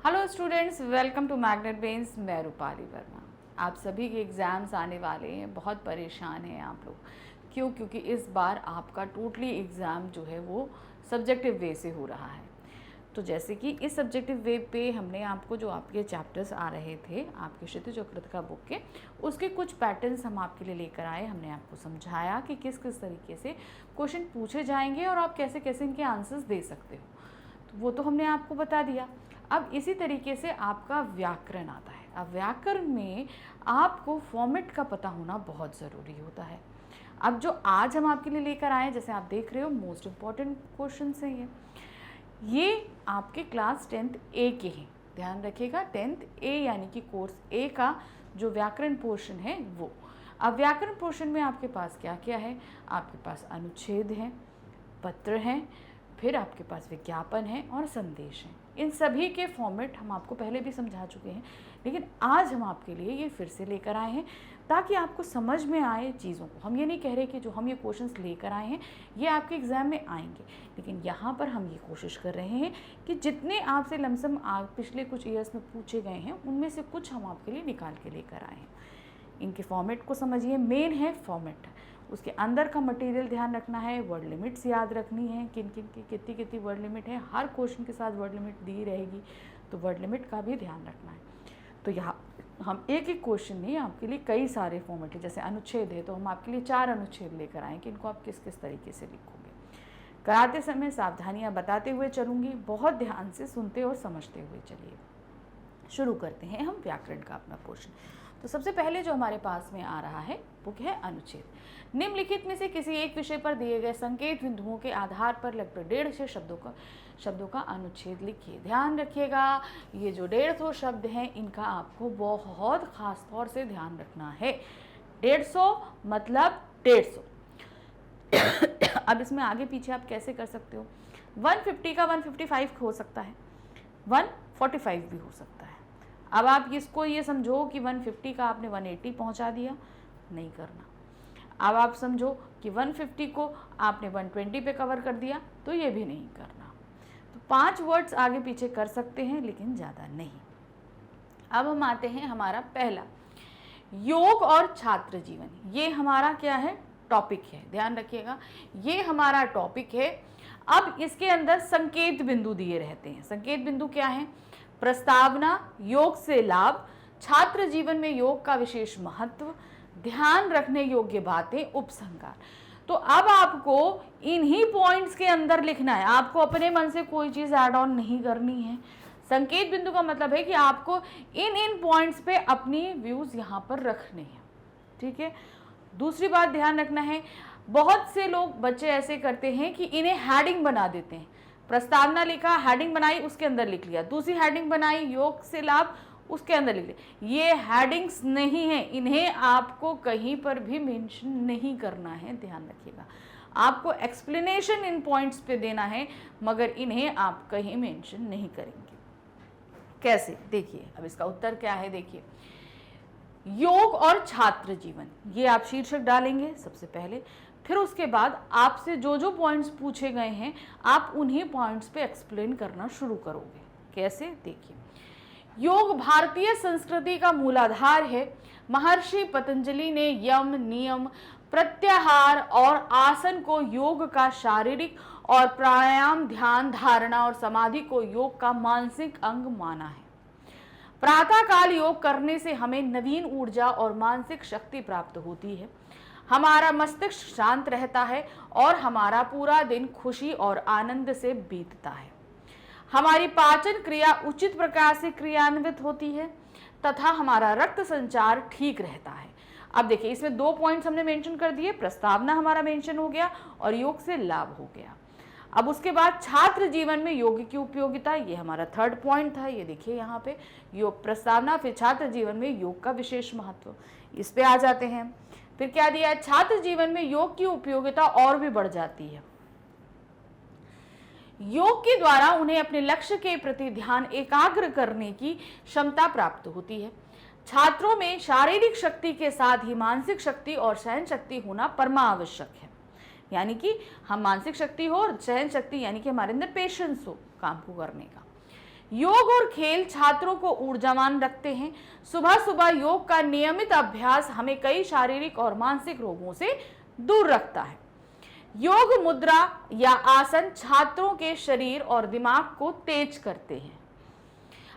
Hello students, welcome to magnet brains. मैं रूपाली वर्मा। आप सभी के एग्ज़ाम्स आने वाले हैं, बहुत परेशान हैं आप लोग। क्यों? क्योंकि इस बार आपका टोटली एग्ज़ाम जो है वो सब्जेक्टिव वे से हो रहा है। तो जैसे कि इस सब्जेक्टिव वे पे हमने आपको जो आपके चैप्टर्स आ रहे थे आपके क्षितिज और कृतिका बुक के, उसके कुछ पैटर्न्स हम आपके लिए लेकर आए। हमने आपको समझाया कि किस किस तरीके से क्वेश्चन पूछे जाएंगे और आप कैसे कैसे इनके आंसर्स दे सकते हो। तो वो तो हमने आपको बता दिया। अब इसी तरीके से आपका व्याकरण आता है। अब व्याकरण में आपको फॉर्मेट का पता होना बहुत ज़रूरी होता है। अब जो आज हम आपके लिए लेकर आए, जैसे आप देख रहे हो, मोस्ट इम्पॉर्टेंट क्वेश्चन है ये आपके क्लास 10th ए के हैं। ध्यान रखिएगा, 10th ए यानी कि कोर्स ए का जो व्याकरण पोर्शन है वो। अब व्याकरण पोर्शन में आपके पास क्या क्या है? आपके पास अनुच्छेद हैं, पत्र हैं, फिर आपके पास विज्ञापन है और संदेश है। इन सभी के फॉर्मेट हम आपको पहले भी समझा चुके हैं, लेकिन आज हम आपके लिए ये फिर से लेकर आए हैं ताकि आपको समझ में आए चीज़ों को। हम ये नहीं कह रहे कि जो हम ये क्वेश्चंस लेकर आए हैं ये आपके एग्ज़ाम में आएंगे, लेकिन यहाँ पर हम ये कोशिश कर रहे हैं कि जितने आपसे लमसम पिछले कुछ ईयर्स में पूछे गए हैं उनमें से कुछ हम आपके लिए निकाल के लेकर आए हैं। इनके फॉर्मेट को समझिए। मेन है फॉर्मेट, उसके अंदर का मटेरियल ध्यान रखना है, वर्ड लिमिट्स याद रखनी है, किन किन की कितनी कितनी वर्ड लिमिट है। हर क्वेश्चन के साथ वर्ड लिमिट दी रहेगी, तो वर्ड लिमिट का भी ध्यान रखना है। तो यहाँ हम एक एक क्वेश्चन नहीं, आपके लिए कई सारे फॉर्मेट है। जैसे अनुच्छेद है तो हम आपके लिए 4 अनुच्छेद लेकर आए कि इनको आप किस किस तरीके से लिखोगे। कराते समय सावधानियाँ बताते हुए चलूँगी, बहुत ध्यान से सुनते और समझते हुए चलिए। शुरू करते हैं हम व्याकरण का अपना पोर्शन। तो सबसे पहले जो हमारे पास में आ रहा है वो है अनुच्छेद। निम्नलिखित में से किसी एक विषय पर दिए गए संकेत बिंदुओं के आधार पर लगभग 150 शब्दों का अनुच्छेद लिखिए। ध्यान रखिएगा, ये जो 150 शब्द हैं इनका आपको बहुत खास तौर से ध्यान रखना है। 150 मतलब 150। अब इसमें आगे पीछे आप कैसे कर सकते हो? 150 का 155 हो सकता है, 145 भी हो सकता है। अब आप इसको ये समझो कि 150 का आपने 180 पहुंचा दिया, नहीं करना। अब आप समझो कि 150 को आपने 120 पे कवर कर दिया, तो ये भी नहीं करना। तो 5 वर्ड्स आगे पीछे कर सकते हैं, लेकिन ज़्यादा नहीं। अब हम आते हैं हमारा पहला, योग और छात्र जीवन। ये हमारा क्या है? टॉपिक है। ध्यान रखिएगा, ये हमारा टॉपिक है। अब इसके अंदर संकेत बिंदु दिए रहते हैं। संकेत बिंदु क्या है? प्रस्तावना, योग से लाभ, छात्र जीवन में योग का विशेष महत्व, ध्यान रखने योग्य बातें, उपसंहार। तो अब आपको इन्हीं पॉइंट्स के अंदर लिखना है। आपको अपने मन से कोई चीज ऐड ऑन नहीं करनी है। संकेत बिंदु का मतलब है कि आपको इन पॉइंट्स पे अपनी व्यूज यहाँ पर रखने हैं, ठीक है। दूसरी बात ध्यान रखना है, बहुत से लोग बच्चे ऐसे करते हैं कि इन्हें हेडिंग बना देते हैं। प्रस्तावना लिखा, हेडिंग बनाई, उसके अंदर लिख लिया। दूसरी हेडिंग बनाई, योग से लाभ, उसके अंदर लिख लिया। ये हेडिंग्स नहीं है, इन्हें आपको कहीं पर भी मेंशन नहीं करना है। ध्यान रखिएगा, आपको एक्सप्लेनेशन इन पॉइंट्स पे देना है, मगर इन्हें आप कहीं मेंशन नहीं करेंगे। कैसे? देखिए, अब इसका उत्तर क्या है, देखिए। योग और छात्र जीवन, ये आप शीर्षक डालेंगे सबसे पहले। फिर उसके बाद आपसे जो जो पॉइंट्स पूछे गए हैं आप उन्हीं पॉइंट्स पे एक्सप्लेन करना शुरू करोगे। कैसे? देखिए, योग भारतीय संस्कृति का मूलाधार है। महर्षि पतंजलि ने यम, नियम, प्रत्याहार और आसन को योग का शारीरिक और प्राणायाम, ध्यान, धारणा और समाधि को योग का मानसिक अंग माना है। प्रातः काल योग करने से हमें नवीन ऊर्जा और मानसिक शक्ति प्राप्त होती है। हमारा मस्तिष्क शांत रहता है और हमारा पूरा दिन खुशी और आनंद से बीतता है। हमारी पाचन क्रिया उचित प्रकार से क्रियान्वित होती है तथा हमारा रक्त संचार ठीक रहता है। अब देखिए, इसमें 2 पॉइंट्स हमने मेंशन कर दिए। प्रस्तावना हमारा मेंशन हो गया और योग से लाभ हो गया। अब उसके बाद छात्र जीवन में योग की उपयोगिता, ये हमारा 3rd पॉइंट था। ये देखिए यहाँ पे योग, प्रस्तावना, फिर छात्र जीवन में योग का विशेष महत्व, इस पे आ जाते हैं। फिर क्या दिया है? छात्र जीवन में योग की उपयोगिता और भी बढ़ जाती है। योग के द्वारा उन्हें अपने लक्ष्य के प्रति ध्यान एकाग्र करने की क्षमता प्राप्त होती है। छात्रों में शारीरिक शक्ति के साथ ही मानसिक शक्ति और सहन शक्ति होना परमावश्यक है। यानी कि हम मानसिक शक्ति हो और सहन शक्ति, यानी कि हमारे अंदर पेशेंस हो काम को करने का। योग और खेल छात्रों को ऊर्जावान रखते हैं। सुबह सुबह योग का नियमित अभ्यास हमें कई शारीरिक और मानसिक रोगों से दूर रखता है। योग मुद्रा या आसन छात्रों के शरीर और दिमाग को तेज करते हैं।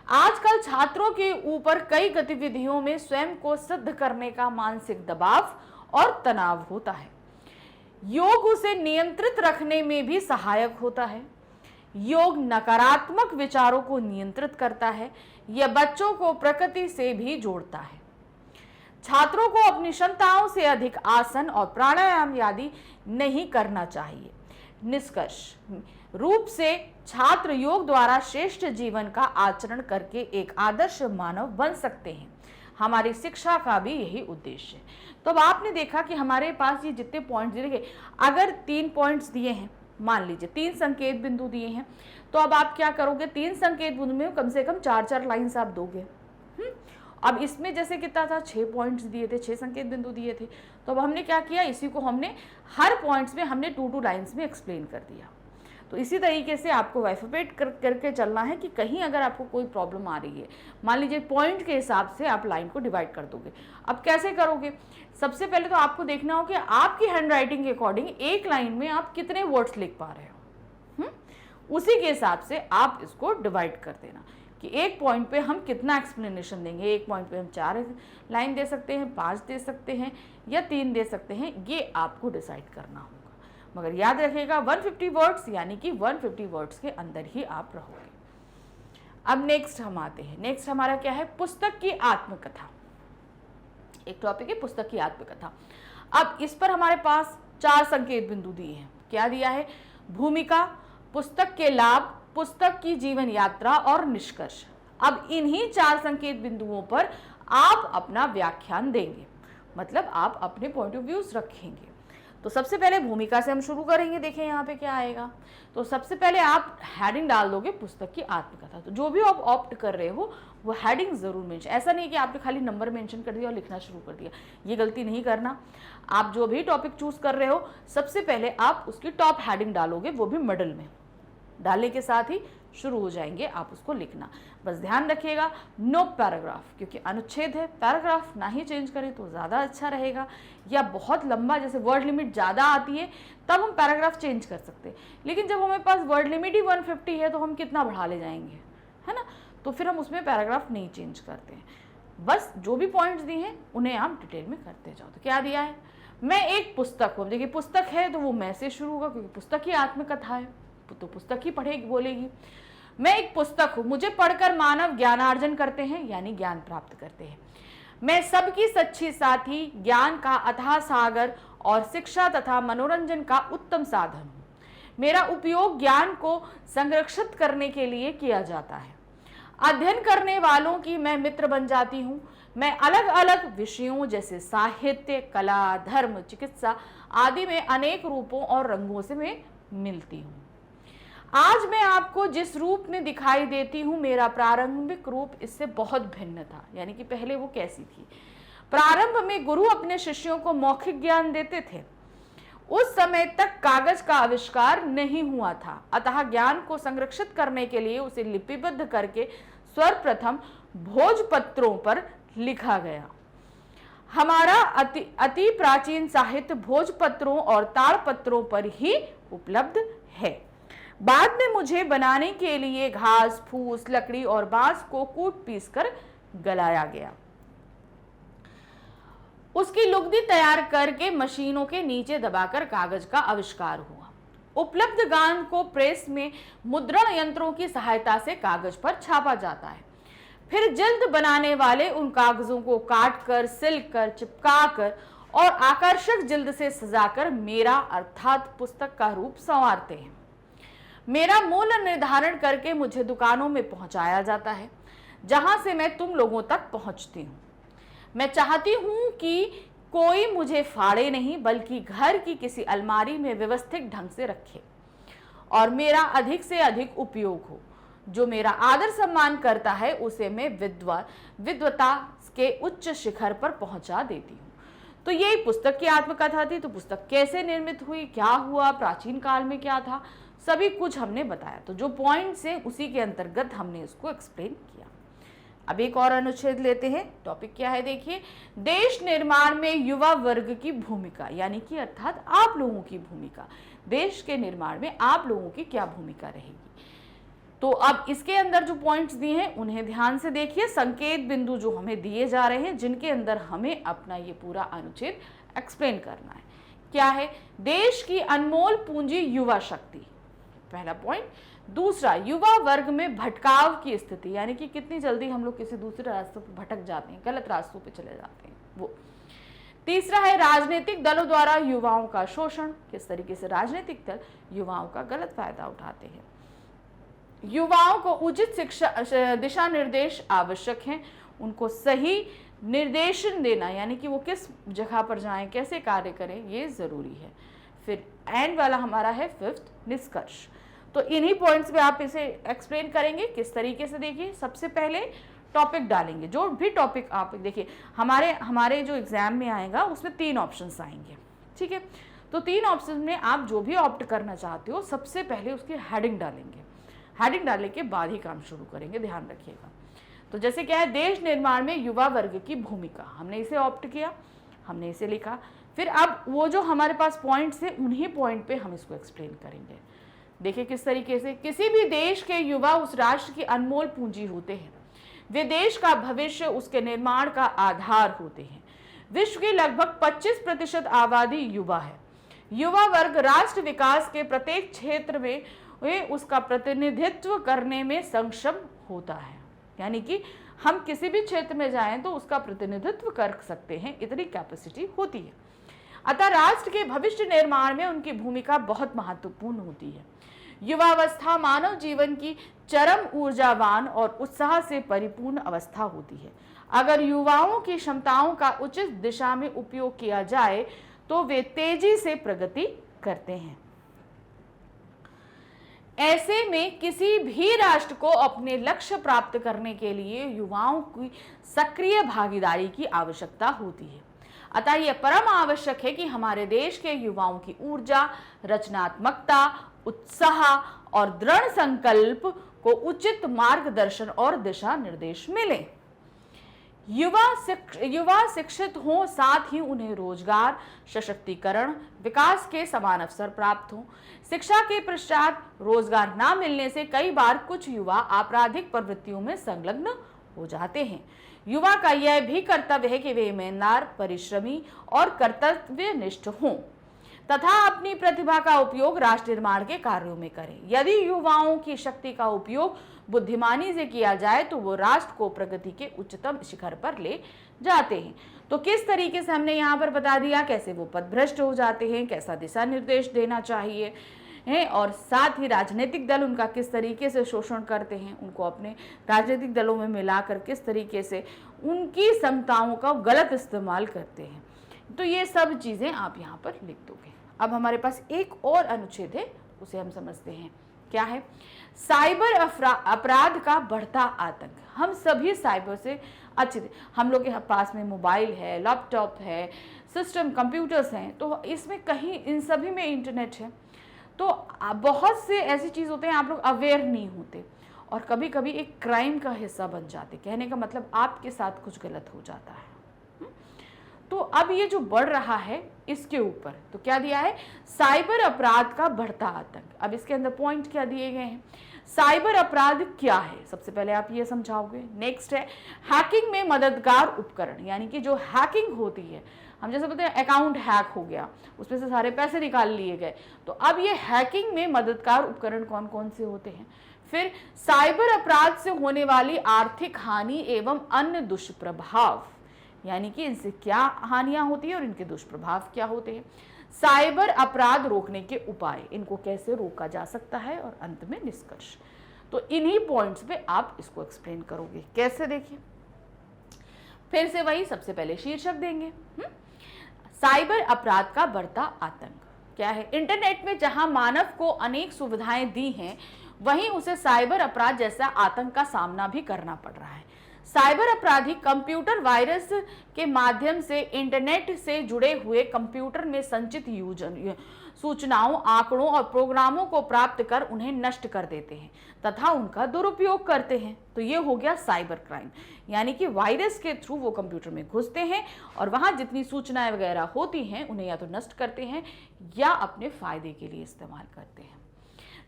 आजकल छात्रों के ऊपर कई गतिविधियों में स्वयं को सिद्ध करने का मानसिक दबाव और तनाव होता है। योग उसे नियंत्रित रखने में भी सहायक होता है। योग नकारात्मक विचारों को नियंत्रित करता है। यह बच्चों को प्रकृति से भी जोड़ता है। छात्रों को अपनी क्षमताओं से अधिक आसन और प्राणायाम आदि नहीं करना चाहिए। निष्कर्ष रूप से छात्र योग द्वारा श्रेष्ठ जीवन का आचरण करके एक आदर्श मानव बन सकते हैं। हमारी शिक्षा का भी यही उद्देश्य है। तो अब आपने देखा कि हमारे पास ये जितने पॉइंट्स दिए, अगर 3 पॉइंट्स दिए हैं, मान लीजिए 3 संकेत बिंदु दिए हैं, तो अब आप क्या करोगे, 3 संकेत बिंदु में कम से कम 4-4 लाइन्स आप दोगे। अब इसमें जैसे कितना था, 6 पॉइंट्स दिए थे, 6 संकेत बिंदु दिए थे, तो अब हमने क्या किया, इसी को हमने हर पॉइंट्स में हमने 2-2 लाइन्स में एक्सप्लेन कर दिया। तो इसी तरीके से आपको वाइफोपेट करके चलना है कि कहीं अगर आपको कोई प्रॉब्लम आ रही है, मान लीजिए पॉइंट के हिसाब से आप लाइन को डिवाइड कर दोगे। अब कैसे करोगे, सबसे पहले तो आपको देखना हो कि आपकी हैंड राइटिंग के अकॉर्डिंग एक लाइन में आप कितने वर्ड्स लिख पा रहे हो। उसी के हिसाब से आप इसको डिवाइड कर देना कि एक पॉइंट पे हम कितना एक्सप्लेनेशन देंगे। एक पॉइंट पे हम 4 लाइन दे सकते हैं, 5 दे सकते हैं या 3 दे सकते हैं, ये आपको डिसाइड करना होगा। मगर याद रखिएगा 150 वर्ड्स, यानी कि 150 वर्ड्स के अंदर ही आप रहोगे। अब नेक्स्ट हम आते हैं। नेक्स्ट हमारा क्या है, पुस्तक की आत्मकथा। एक टॉपिक है पुस्तक की आत्मकथा। अब इस पर हमारे पास 4 संकेत बिंदु दिए हैं। क्या दिया है, भूमिका, पुस्तक के लाभ, पुस्तक की जीवन यात्रा और निष्कर्ष। अब इन्हीं 4 संकेत बिंदुओं पर आप अपना व्याख्यान देंगे, मतलब आप अपने पॉइंट ऑफ व्यूज रखेंगे। तो सबसे पहले भूमिका से हम शुरू करेंगे। देखें यहाँ पे क्या आएगा, तो सबसे पहले आप हेडिंग डाल दोगे पुस्तक की आत्मकथा। तो जो भी आप ऑप्ट कर रहे हो वो हेडिंग जरूर मेंशन, ऐसा नहीं कि आपने खाली नंबर मेंशन कर दिया और लिखना शुरू कर दिया, ये गलती नहीं करना। आप जो भी टॉपिक चूज कर रहे हो सबसे पहले आप उसकी टॉप हेडिंग डालोगे, वो भी मिडल में डालने के साथ ही शुरू हो जाएंगे आप उसको लिखना। बस ध्यान रखिएगा नो पैराग्राफ, क्योंकि अनुच्छेद है, पैराग्राफ ना ही चेंज करें तो ज़्यादा अच्छा रहेगा। या बहुत लंबा, जैसे वर्ड लिमिट ज़्यादा आती है तब हम पैराग्राफ चेंज कर सकते हैं, लेकिन जब हमारे पास वर्ड लिमिट ही 150 है तो हम कितना बढ़ा ले जाएंगे, है ना। तो फिर हम उसमें पैराग्राफ नहीं चेंज करते हैं। बस जो भी पॉइंट्स दिए हैं उन्हें आप डिटेल में करते जाओ। तो क्या दिया है, मैं एक पुस्तक हूँ। देखिए पुस्तक है तो वो मैं से शुरू होगा, क्योंकि पुस्तक की आत्मकथा है तो पुस्तक ही पढ़ेगी, बोलेगी। मैं एक पुस्तक हूँ, मुझे पढ़कर मानव ज्ञानार्जन करते हैं, यानी ज्ञान प्राप्त करते हैं। मैं सबकी सच्ची साथी, ज्ञान का अथाह सागर और शिक्षा तथा मनोरंजन का उत्तम साधन हूँ। मेरा उपयोग ज्ञान को संरक्षित करने के लिए किया जाता है। अध्ययन करने वालों की मैं मित्र बन जाती हूँ। मैं अलग अलग विषयों जैसे साहित्य, कला, धर्म, चिकित्सा आदि में अनेक रूपों और रंगों से मैं मिलती हूँ। आज मैं आपको जिस रूप में दिखाई देती हूँ, मेरा प्रारंभिक रूप इससे बहुत भिन्न था। यानी कि पहले वो कैसी थी, प्रारंभ में गुरु अपने शिष्यों को मौखिक ज्ञान देते थे। उस समय तक कागज का आविष्कार नहीं हुआ था, अतः ज्ञान को संरक्षित करने के लिए उसे लिपिबद्ध करके सर्वप्रथम भोजपत्रों पर लिखा गया। हमारा अति प्राचीन साहित्य भोजपत्रों और ताड़पत्रों पर ही उपलब्ध है। बाद में मुझे बनाने के लिए घास, फूस, लकड़ी और बांस को कूट पीस कर गलाया गया। उसकी लुगदी तैयार करके मशीनों के नीचे दबाकर कागज का आविष्कार हुआ। उपलब्ध ज्ञान को प्रेस में मुद्रण यंत्रों की सहायता से कागज पर छापा जाता है। फिर जल्द बनाने वाले उन कागजों को काटकर, सिलकर, चिपकाकर और आकर्षक जल्द से सजाकर मेरा अर्थात पुस्तक का रूप संवारते हैं। मेरा मूल्य निर्धारण करके मुझे दुकानों में पहुंचाया जाता है, जहां से मैं तुम लोगों तक पहुंचती हूं। मैं चाहती हूं कि कोई मुझे फाड़े नहीं, बल्कि घर की किसी अलमारी में व्यवस्थित ढंग से रखे और मेरा अधिक से अधिक उपयोग हो। जो मेरा आदर सम्मान करता है उसे मैं विद्वता के उच्च शिखर पर पहुंचा देती हूँ। तो यही पुस्तक की आत्मकथा थी। तो पुस्तक कैसे निर्मित हुई, क्या हुआ, प्राचीन काल में क्या था, सभी कुछ हमने बताया। तो जो पॉइंट्स हैं उसी के अंतर्गत हमने इसको एक्सप्लेन किया। अब एक और अनुच्छेद लेते हैं। टॉपिक क्या है देखिए, देश निर्माण में युवा वर्ग की भूमिका, यानी कि अर्थात आप लोगों की भूमिका, देश के निर्माण में आप लोगों की क्या भूमिका रहेगी। तो अब इसके अंदर जो पॉइंट्स दिए हैं उन्हें ध्यान से देखिए, संकेत बिंदु जो हमें दिए जा रहे हैं जिनके अंदर हमें अपना ये पूरा अनुच्छेद एक्सप्लेन करना है। क्या है, देश की अनमोल पूंजी युवा शक्ति, पहला पॉइंट। दूसरा, युवा वर्ग में भटकाव की स्थिति, यानी कि कितनी जल्दी हम लोग किसी दूसरे रास्तों पर भटक जाते हैं, गलत रास्तों पे चले जाते हैं वो। तीसरा है राजनीतिक दलों द्वारा युवाओं का शोषण, किस तरीके से राजनीतिक दल युवाओं का गलत फायदा उठाते हैं। युवाओं को उचित शिक्षा दिशा निर्देश आवश्यक है, उनको सही निर्देशन देना, यानी कि वो किस जगह पर जाएं, कैसे कार्य करें, ये जरूरी है। फिर एंड वाला हमारा है फिफ्थ, निष्कर्ष। तो इन्हीं पॉइंट्स पे आप इसे एक्सप्लेन करेंगे किस तरीके से। देखिए, सबसे पहले टॉपिक डालेंगे, जो भी टॉपिक आप देखिए हमारे जो एग्जाम में आएगा उसमें 3 ऑप्शंस आएंगे, ठीक है। तो 3 ऑप्शन में आप जो भी ऑप्ट करना चाहते हो सबसे पहले उसकी हेडिंग डालेंगे, हेडिंग डालने के बाद ही काम शुरू करेंगे, ध्यान रखिएगा। तो जैसे क्या है, देश निर्माण में युवा वर्ग की भूमिका, हमने इसे ऑप्ट किया, हमने इसे लिखा। फिर अब वो जो हमारे पास पॉइंट्स है उन्हीं पॉइंट पे हम इसको एक्सप्लेन करेंगे। देखिए किस तरीके से, किसी भी देश के युवा उस राष्ट्र की अनमोल पूंजी होते हैं, वे देश का भविष्य, उसके निर्माण का आधार होते हैं। विश्व की लगभग 25% आबादी युवा है। युवा वर्ग राष्ट्र विकास के प्रत्येक क्षेत्र में वे उसका प्रतिनिधित्व करने में सक्षम होता है, यानी कि हम किसी भी क्षेत्र में जाएं तो उसका प्रतिनिधित्व कर सकते हैं, इतनी कैपेसिटी होती है। अतः राष्ट्र के भविष्य निर्माण में उनकी भूमिका बहुत महत्वपूर्ण होती है। युवावस्था मानव जीवन की चरम ऊर्जावान और उत्साह से परिपूर्ण अवस्था होती है। अगर युवाओं की क्षमताओं का उचित दिशा में उपयोग किया जाए तो वे तेजी से प्रगति करते हैं। ऐसे में किसी भी राष्ट्र को अपने लक्ष्य प्राप्त करने के लिए युवाओं की सक्रिय भागीदारी की आवश्यकता होती है। अतः यह परम आवश्यक है कि हमारे देश के युवाओं की ऊर्जा, रचनात्मकता, उत्साह और दृढ़ संकल्प को उचित मार्गदर्शन और दिशा निर्देश मिले। युवा शिक्षित हों, साथ ही उन्हें रोजगार, सशक्तिकरण, विकास के समान अवसर प्राप्त हों। शिक्षा के पश्चात रोजगार न मिलने से कई बार कुछ युवा आपराधिक प्रवृत्तियों में संलग्न हो जाते हैं। युवा का यह भी कर्तव्य है कि वे ईमानदार, परिश्रमी और कर्तव्यनिष्ठ हों तथा अपनी प्रतिभा का उपयोग राष्ट्र निर्माण के कार्यों में करें। यदि युवाओं की शक्ति का उपयोग बुद्धिमानी से किया जाए तो वो राष्ट्र को प्रगति के उच्चतम शिखर पर ले जाते हैं। तो किस तरीके से हमने यहाँ पर बता दिया, कैसे वो पथभ्रष्ट हो जाते हैं, कैसा दिशा निर्देश देना चाहिए है, और साथ ही राजनीतिक दल उनका किस तरीके से शोषण करते हैं, उनको अपने राजनीतिक दलों में मिलाकर किस तरीके से उनकी क्षमताओं का गलत इस्तेमाल करते हैं। तो ये सब चीज़ें आप यहाँ पर लिख दोगे। अब हमारे पास एक और अनुच्छेद है, उसे हम समझते हैं। क्या है, साइबर अपराध का बढ़ता आतंक। हम सभी साइबर से अच्छे, हम लोग के पास में मोबाइल है, लैपटॉप है, सिस्टम, कंप्यूटर्स हैं, तो इसमें कहीं इन सभी में इंटरनेट है। तो बहुत से ऐसी चीज़ होते हैं आप लोग अवेयर नहीं होते और कभी कभी एक क्राइम का हिस्सा बन जाते। कहने का मतलब आपके साथ कुछ गलत हो जाता है। तो अब ये जो बढ़ रहा है इसके ऊपर तो क्या दिया है, साइबर अपराध का बढ़ता आतंक। अब इसके अंदर पॉइंट क्या दिए गए हैं, साइबर अपराध क्या है, सबसे पहले आप ये समझाओगे। नेक्स्ट है हैकिंग में मददगार उपकरण, यानी कि जो हैकिंग होती है, हम जैसे बोलते हैं अकाउंट हैक हो गया, उसमें से सारे पैसे निकाल लिए गए, तो अब ये हैकिंग में मददगार उपकरण कौन कौन से होते हैं। फिर साइबर अपराध से होने वाली आर्थिक हानि एवं अन्य दुष्प्रभाव, यानी कि इनसे क्या हानियां होती है और इनके दुष्प्रभाव क्या होते हैं। साइबर अपराध रोकने के उपाय, इनको कैसे रोका जा सकता है, और अंत में निष्कर्ष। तो इन्हीं पॉइंट्स पे आप इसको एक्सप्लेन करोगे। कैसे, देखिए फिर से वही, सबसे पहले शीर्षक देंगे, साइबर अपराध का बढ़ता आतंक। क्या है, इंटरनेट में जहां मानव को अनेक सुविधाएं दी हैं, वहीं उसे साइबर अपराध जैसा आतंक का सामना भी करना पड़ रहा है। साइबर अपराधी कंप्यूटर वायरस के माध्यम से इंटरनेट से जुड़े हुए कंप्यूटर में संचित सूचनाओं, आंकड़ों और प्रोग्रामों को प्राप्त कर उन्हें नष्ट कर देते हैं तथा उनका दुरुपयोग करते हैं। तो ये हो गया साइबर क्राइम, यानी कि वायरस के थ्रू वो कंप्यूटर में घुसते हैं और वहां जितनी सूचनाएं वगैरह होती हैं उन्हें या तो नष्ट करते हैं या अपने फायदे के लिए इस्तेमाल करते हैं।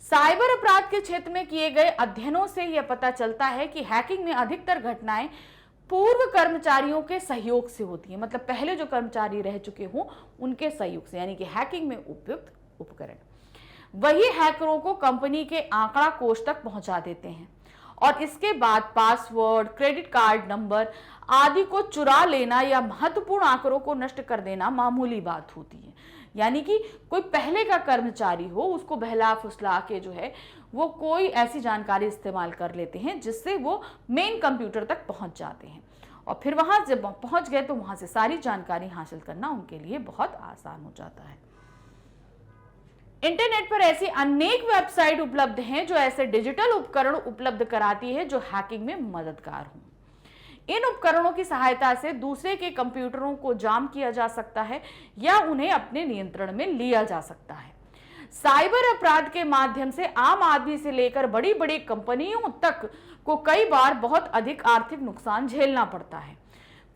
साइबर अपराध के क्षेत्र में किए गए अध्ययनों से यह पता चलता है कि हैकिंग में अधिकतर घटनाएं पूर्व कर्मचारियों के सहयोग से होती है, मतलब पहले जो कर्मचारी रह चुके हों उनके सहयोग से, यानी कि हैकिंग में उपयुक्त उपकरण वही हैकरों को कंपनी के आंकड़ा कोष तक पहुंचा देते हैं और इसके बाद पासवर्ड, क्रेडिट कार्ड नंबर आदि को चुरा लेना या महत्वपूर्ण आंकड़ों को नष्ट कर देना मामूली बात होती है। यानी कि कोई पहले का कर्मचारी हो, उसको बहला फुसला के जो है वो कोई ऐसी जानकारी इस्तेमाल कर लेते हैं जिससे वो मेन कंप्यूटर तक पहुंच जाते हैं और फिर वहां जब पहुंच गए तो वहां से सारी जानकारी हासिल करना उनके लिए बहुत आसान हो जाता है। इंटरनेट पर ऐसी अनेक वेबसाइट उपलब्ध हैं जो ऐसे डिजिटल उपकरण उपलब्ध कराती है जो हैकिंग में मददगार हों। इन उपकरणों की सहायता से दूसरे के कंप्यूटरों को जाम किया जा सकता है या उन्हें अपने नियंत्रण में लिया जा सकता है। साइबर अपराध के माध्यम से आम आदमी से लेकर बड़ी बड़ी कंपनियों तक को कई बार बहुत अधिक आर्थिक नुकसान झेलना पड़ता है।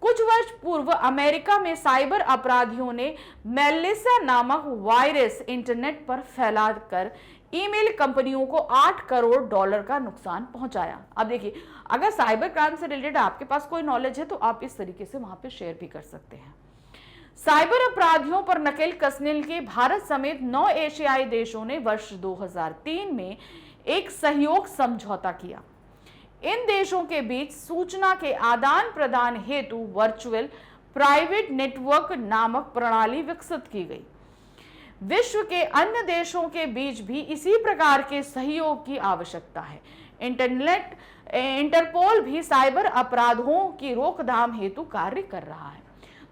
कुछ वर्ष पूर्व अमेरिका में साइबर अपराधियों ने मेलिसा नामक वायरस इंटरनेट पर फैलाकर ईमेल कंपनियों को $8 करोड़ का नुकसान पहुंचाया। अब देखिए, अगर साइबर क्राइम से रिलेटेड आपके पास कोई नॉलेज है तो आप इस तरीके से वहां पे शेयर भी कर सकते हैं। साइबर अपराधियों पर नकेल कसने के भारत समेत 9 एशियाई देशों ने वर्ष 2003 में एक सहयोग समझौता किया। इन देशों के बीच सूचना के आदान प्रदान हेतु वर्चुअल प्राइवेट नेटवर्क नामक प्रणाली विकसित की गई। विश्व के अन्य देशों के बीच भी इसी प्रकार के सहयोग की आवश्यकता है। इंटरपोल भी साइबर अपराधों की रोकथाम हेतु कार्य कर रहा है।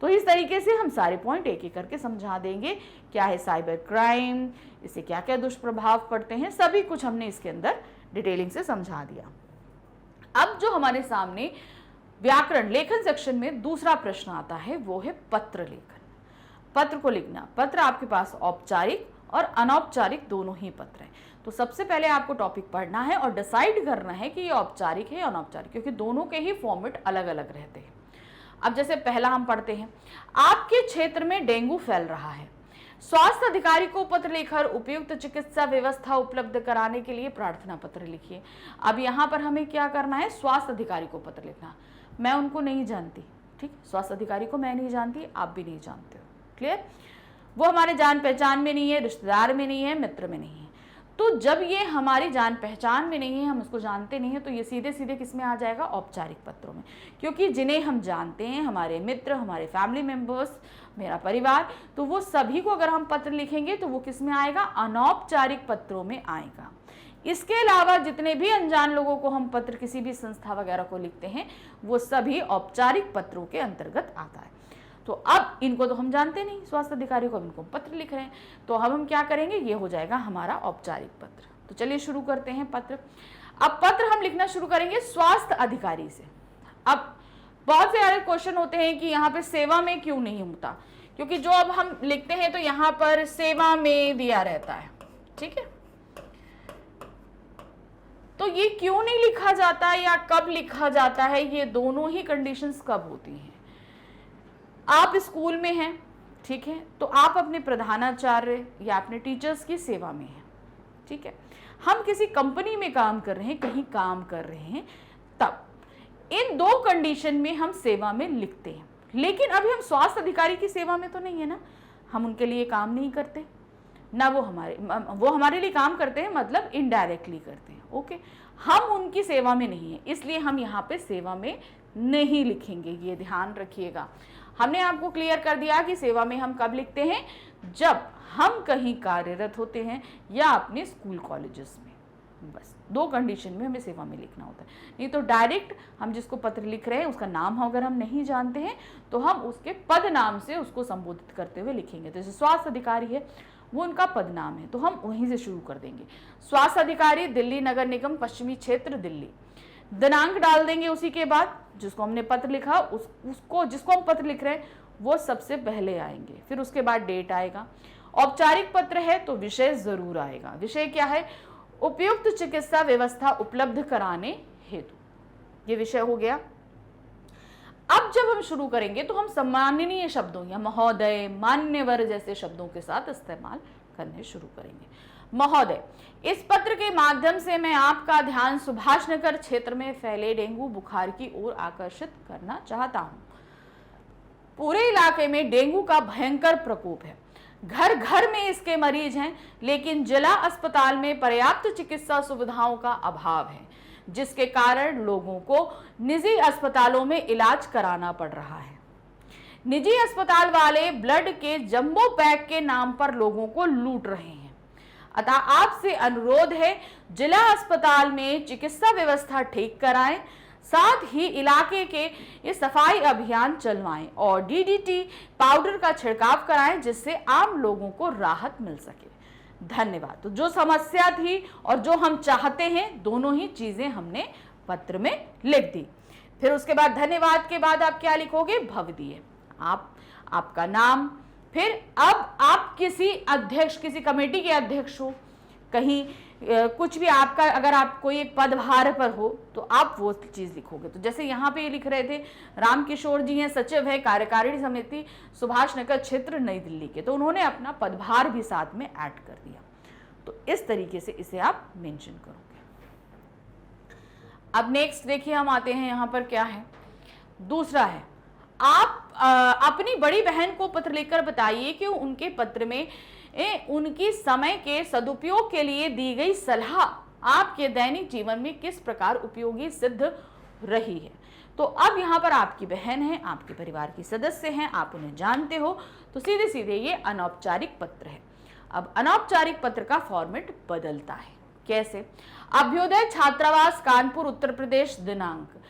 तो इस तरीके से हम सारे पॉइंट एक एक करके समझा देंगे, क्या है साइबर क्राइम, इससे क्या क्या दुष्प्रभाव पड़ते हैं, सभी कुछ हमने इसके अंदर डिटेलिंग से समझा दिया। अब जो हमारे सामने व्याकरण लेखन सेक्शन में दूसरा प्रश्न आता है वो है पत्र लेखन। पत्र को लिखना। पत्र आपके पास औपचारिक और अनौपचारिक दोनों ही पत्र हैं। तो सबसे पहले आपको टॉपिक पढ़ना है और डिसाइड करना है कि ये औपचारिक है या अनौपचारिक, क्योंकि दोनों के ही फॉर्मेट अलग अलग रहते हैं। अब जैसे पहला हम पढ़ते हैं, आपके क्षेत्र में डेंगू फैल रहा है। स्वास्थ्य अधिकारी को पत्र लिखकर उपयुक्त चिकित्सा व्यवस्था उपलब्ध कराने के लिए प्रार्थना पत्र लिखिए। अब यहाँ पर हमें क्या करना है, स्वास्थ्य अधिकारी को पत्र लिखना। मैं उनको नहीं जानती, ठीक, स्वास्थ्य अधिकारी को मैं नहीं जानती, आप भी नहीं जानते हो, क्लियर। वो हमारे जान पहचान में नहीं है, रिश्तेदार में नहीं है, मित्र में नहीं है। तो जब ये हमारी जान पहचान में नहीं है, हम उसको जानते नहीं है, तो ये सीधे सीधे किस में आ जाएगा, औपचारिक पत्रों में। क्योंकि जिन्हें हम जानते हैं, हमारे मित्र, हमारे फैमिली मेंबर्स, मेरा परिवार, तो वो सभी को अगर हम पत्र लिखेंगे तो वो किस में आएगा, अनौपचारिक पत्रों में आएगा। इसके अलावा जितने भी अनजान लोगों को हम पत्र किसी भी संस्था वगैरह को लिखते हैं वो सभी औपचारिक पत्रों के अंतर्गत आता है। तो अब इनको तो हम जानते नहीं, स्वास्थ्य अधिकारी को, अब इनको पत्र लिख रहे हैं, तो अब हम क्या करेंगे, ये हो जाएगा हमारा औपचारिक पत्र। तो चलिए शुरू करते हैं पत्र। अब पत्र हम लिखना शुरू करेंगे स्वास्थ्य अधिकारी से। अब बहुत से सारे क्वेश्चन होते हैं कि यहाँ पे सेवा में क्यों नहीं होता, क्योंकि जो अब हम लिखते हैं तो यहाँ पर सेवा में दिया रहता है, ठीक है। तो ये क्यों नहीं लिखा जाता है या कब लिखा जाता है, ये दोनों ही कंडीशंस कब होती हैं। आप स्कूल में हैं, ठीक है, तो आप अपने प्रधानाचार्य या अपने टीचर्स की सेवा में हैं, ठीक है। हम किसी कंपनी में काम कर रहे हैं, कहीं काम कर रहे हैं, तब इन दो कंडीशन में हम सेवा में लिखते हैं। लेकिन अभी हम स्वास्थ्य अधिकारी की सेवा में तो नहीं है ना, हम उनके लिए काम नहीं करते ना, वो हमारे लिए काम करते हैं, मतलब इनडायरेक्टली करते हैं, ओके। हम उनकी सेवा में नहीं है, इसलिए हम यहाँ पे सेवा में नहीं लिखेंगे, ये ध्यान रखिएगा। हमने आपको क्लियर कर दिया कि सेवा में हम कब लिखते हैं, जब हम कहीं कार्यरत होते हैं या अपने स्कूल कॉलेजेस में, बस दो कंडीशन में हमें सेवा में लिखना होता है। नहीं तो डायरेक्ट हम जिसको पत्र लिख रहे हैं उसका नाम अगर हम नहीं जानते हैं तो हम उसके पद नाम से उसको संबोधित करते हुए लिखेंगे। तो जैसे स्वास्थ्य अधिकारी है, वो उनका पद नाम है, तो हम वहीं से शुरू कर देंगे। स्वास्थ्य अधिकारी, दिल्ली नगर निगम, पश्चिमी क्षेत्र, दिल्ली। दिनांक डाल देंगे उसी के बाद, जिसको हमने पत्र लिखा उसको, जिसको हम पत्र लिख रहे हैं वो सबसे पहले आएंगे, फिर उसके बाद डेट आएगा, औपचारिक पत्र है तो विषय जरूर आएगा। विषय क्या है? उपयुक्त चिकित्सा व्यवस्था उपलब्ध कराने हेतु, ये विषय हो गया। अब जब हम शुरू करेंगे तो हम सम्माननीय शब्दों या महोदय, मान्यवर जैसे शब्दों के साथ इस्तेमाल करने शुरू करेंगे। महोदय, इस पत्र के माध्यम से मैं आपका ध्यान सुभाष नगर क्षेत्र में फैले डेंगू बुखार की ओर आकर्षित करना चाहता हूं। पूरे इलाके में डेंगू का भयंकर प्रकोप है। घर घर में इसके मरीज हैं, लेकिन जिला अस्पताल में पर्याप्त चिकित्सा सुविधाओं का अभाव है, जिसके कारण लोगों को निजी अस्पतालों में इलाज कराना पड़ रहा है। निजी अस्पताल वाले ब्लड के जंबो पैक के नाम पर लोगों को लूट रहे हैं। अतः आपसे अनुरोध है, जिला अस्पताल में चिकित्सा व्यवस्था ठीक कराएं, साथ ही इलाके के ये सफाई अभियान चलवाएं और डीडीटी पाउडर का छिड़काव कराएं, जिससे आम लोगों को राहत मिल सके। धन्यवाद। तो जो समस्या थी और जो हम चाहते हैं, दोनों ही चीजें हमने पत्र में लिख दी। फिर उसके बाद धन्यवाद के बाद आप क्या लिखोगे? भवदीय। आपका नाम, फिर अब आप किसी अध्यक्ष, किसी कमेटी के अध्यक्ष हो, कहीं कुछ भी आपका, अगर आप कोई एक पदभार पर हो तो आप वो चीज लिखोगे। तो जैसे यहाँ पे लिख रहे थे, रामकिशोर जी हैं, सचिव है कार्यकारिणी समिति सुभाष नगर क्षेत्र नई दिल्ली के, तो उन्होंने अपना पदभार भी साथ में ऐड कर दिया। तो इस तरीके से इसे आप मेंशन करोगे। अब नेक्स्ट देखिए, हम आते हैं यहाँ पर क्या है, दूसरा है, आप अपनी बड़ी बहन को पत्र लिखकर बताइए कि उनके पत्र में उनकी समय के सदुपयोग के लिए दी गई सलाह आपके दैनिक जीवन में किस प्रकार उपयोगी सिद्ध रही है। तो अब यहाँ पर आपकी बहन है, आपके परिवार की सदस्य हैं, आप उन्हें जानते हो, तो सीधे सीधे ये अनौपचारिक पत्र है। अब अनौपचारिक पत्र का फॉर्मेट बदलता है। कैसे? अभ्युदय छात्रावास कानपुर उत्तर प्रदेश, दिनांक।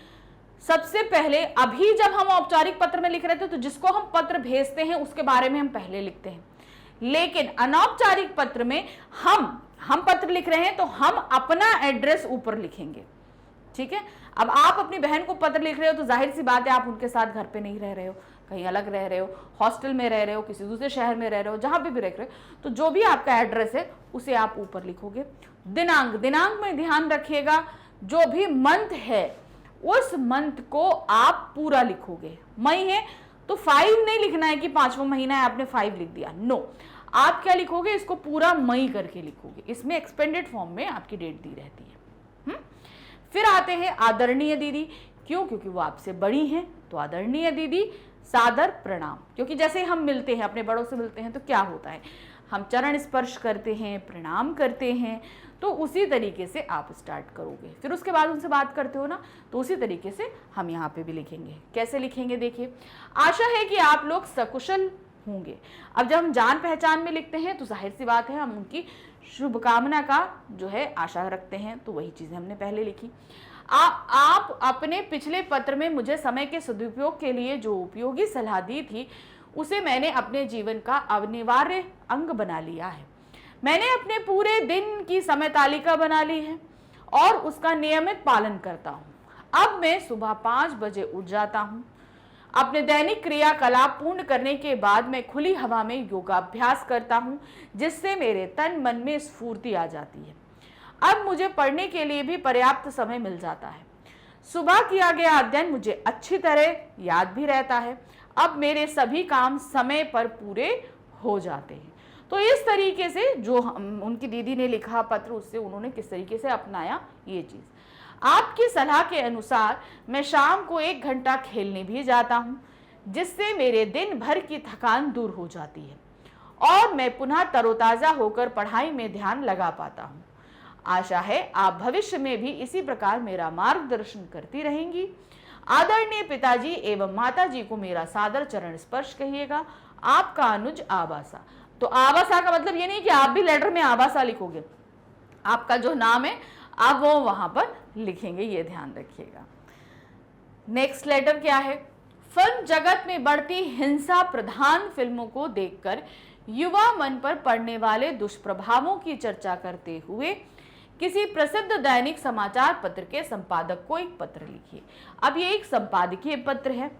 सबसे पहले अभी जब हम औपचारिक पत्र में लिख रहे थे तो जिसको हम पत्र भेजते हैं उसके बारे में हम पहले लिखते हैं, लेकिन अनौपचारिक पत्र में हम पत्र लिख रहे हैं तो हम अपना एड्रेस ऊपर लिखेंगे। ठीक है? अब आप अपनी बहन को पत्र लिख रहे हो तो जाहिर सी बात है आप उनके साथ घर पे नहीं रह रहे हो, कहीं अलग रह रहे हो, हॉस्टल में रह रहे हो, किसी दूसरे शहर में रह रहे हो, जहां पे भी रह रहे हो, तो जो भी आपका एड्रेस है उसे आप ऊपर लिखोगे। दिनांक में ध्यान रखिएगा, जो भी मंथ है उस मंथ को आप पूरा लिखोगे। मई है तो 5 नहीं लिखना है कि 5वां महीना है आपने 5 लिख दिया, नो, आप क्या लिखोगे, इसको पूरा मई करके लिखोगे। इसमें एक्सपेंडेड फॉर्म में आपकी डेट दी रहती है। फिर आते हैं आदरणीय दीदी। क्यों? क्योंकि वो आपसे बड़ी हैं, तो आदरणीय दीदी सादर प्रणाम। क्योंकि जैसे हम मिलते हैं, अपने बड़ों से मिलते हैं तो क्या होता है, हम चरण स्पर्श करते हैं, प्रणाम करते हैं, तो उसी तरीके से आप स्टार्ट करोगे। फिर उसके बाद उनसे बात करते हो ना, तो उसी तरीके से हम यहाँ पे भी लिखेंगे। कैसे लिखेंगे? देखिए, आशा है कि आप लोग सकुशल होंगे। अब जब हम जान पहचान में लिखते हैं तो जाहिर सी बात है हम उनकी शुभकामना का जो है आशा रखते हैं, तो वही चीजें हमने पहले लिखी। आप अपने पिछले पत्र में मुझे समय के सदुपयोग के लिए जो उपयोगी सलाह दी थी उसे मैंने अपने जीवन का अनिवार्य अंग बना लिया है। मैंने अपने पूरे दिन की समय तालिका बना ली है और उसका नियमित पालन करता हूँ। अब मैं सुबह 5 बजे उठ जाता हूँ। अपने दैनिक क्रियाकलाप पूर्ण करने के बाद मैं खुली हवा में योगाभ्यास करता हूँ, जिससे मेरे तन मन में स्फूर्ति आ जाती है। अब मुझे पढ़ने के लिए भी पर्याप्त समय मिल जाता है। सुबह किया गया अध्ययन मुझे अच्छी तरह याद भी रहता है। अब मेरे सभी काम समय पर पूरे हो जाते हैं। तो इस तरीके से जो उनकी दीदी ने लिखा पत्र, उससे उन्होंने किस तरीके से अपनाया ये चीज़। आपकी सलाह के अनुसार मैं शाम को 1 घंटा खेलने भी जाता हूँ, जिससे मेरे दिन भर की थकान दूर हो जाती है और मैं पुनः तरोताज़ा होकर पढ़ाई में ध्यान लगा पाता हूँ। आशा है आप भविष्य में भी इसी प्रकार मेरा मार्गदर्शन करती रहेंगी। आदरणीय पिताजी एवं माताजी को मेरा सादर चरण स्पर्श कहिएगा। आपका अनुज आबासा। तो आबासा का मतलब ये नहीं कि आप भी लेटर में आबासा लिखोगे, आपका जो नाम है आप वो वहां पर लिखेंगे, ये ध्यान रखिएगा। नेक्स्ट लेटर क्या है? फिल्म जगत में बढ़ती हिंसा प्रधान फिल्मों को देखकर युवा मन पर पड़ने वाले दुष्प्रभावों की चर्चा करते हुए किसी प्रसिद्ध दैनिक समाचार पत्र के संपादक को एक पत्र लिखिए। अब ये एक संपादकीय पत्र है,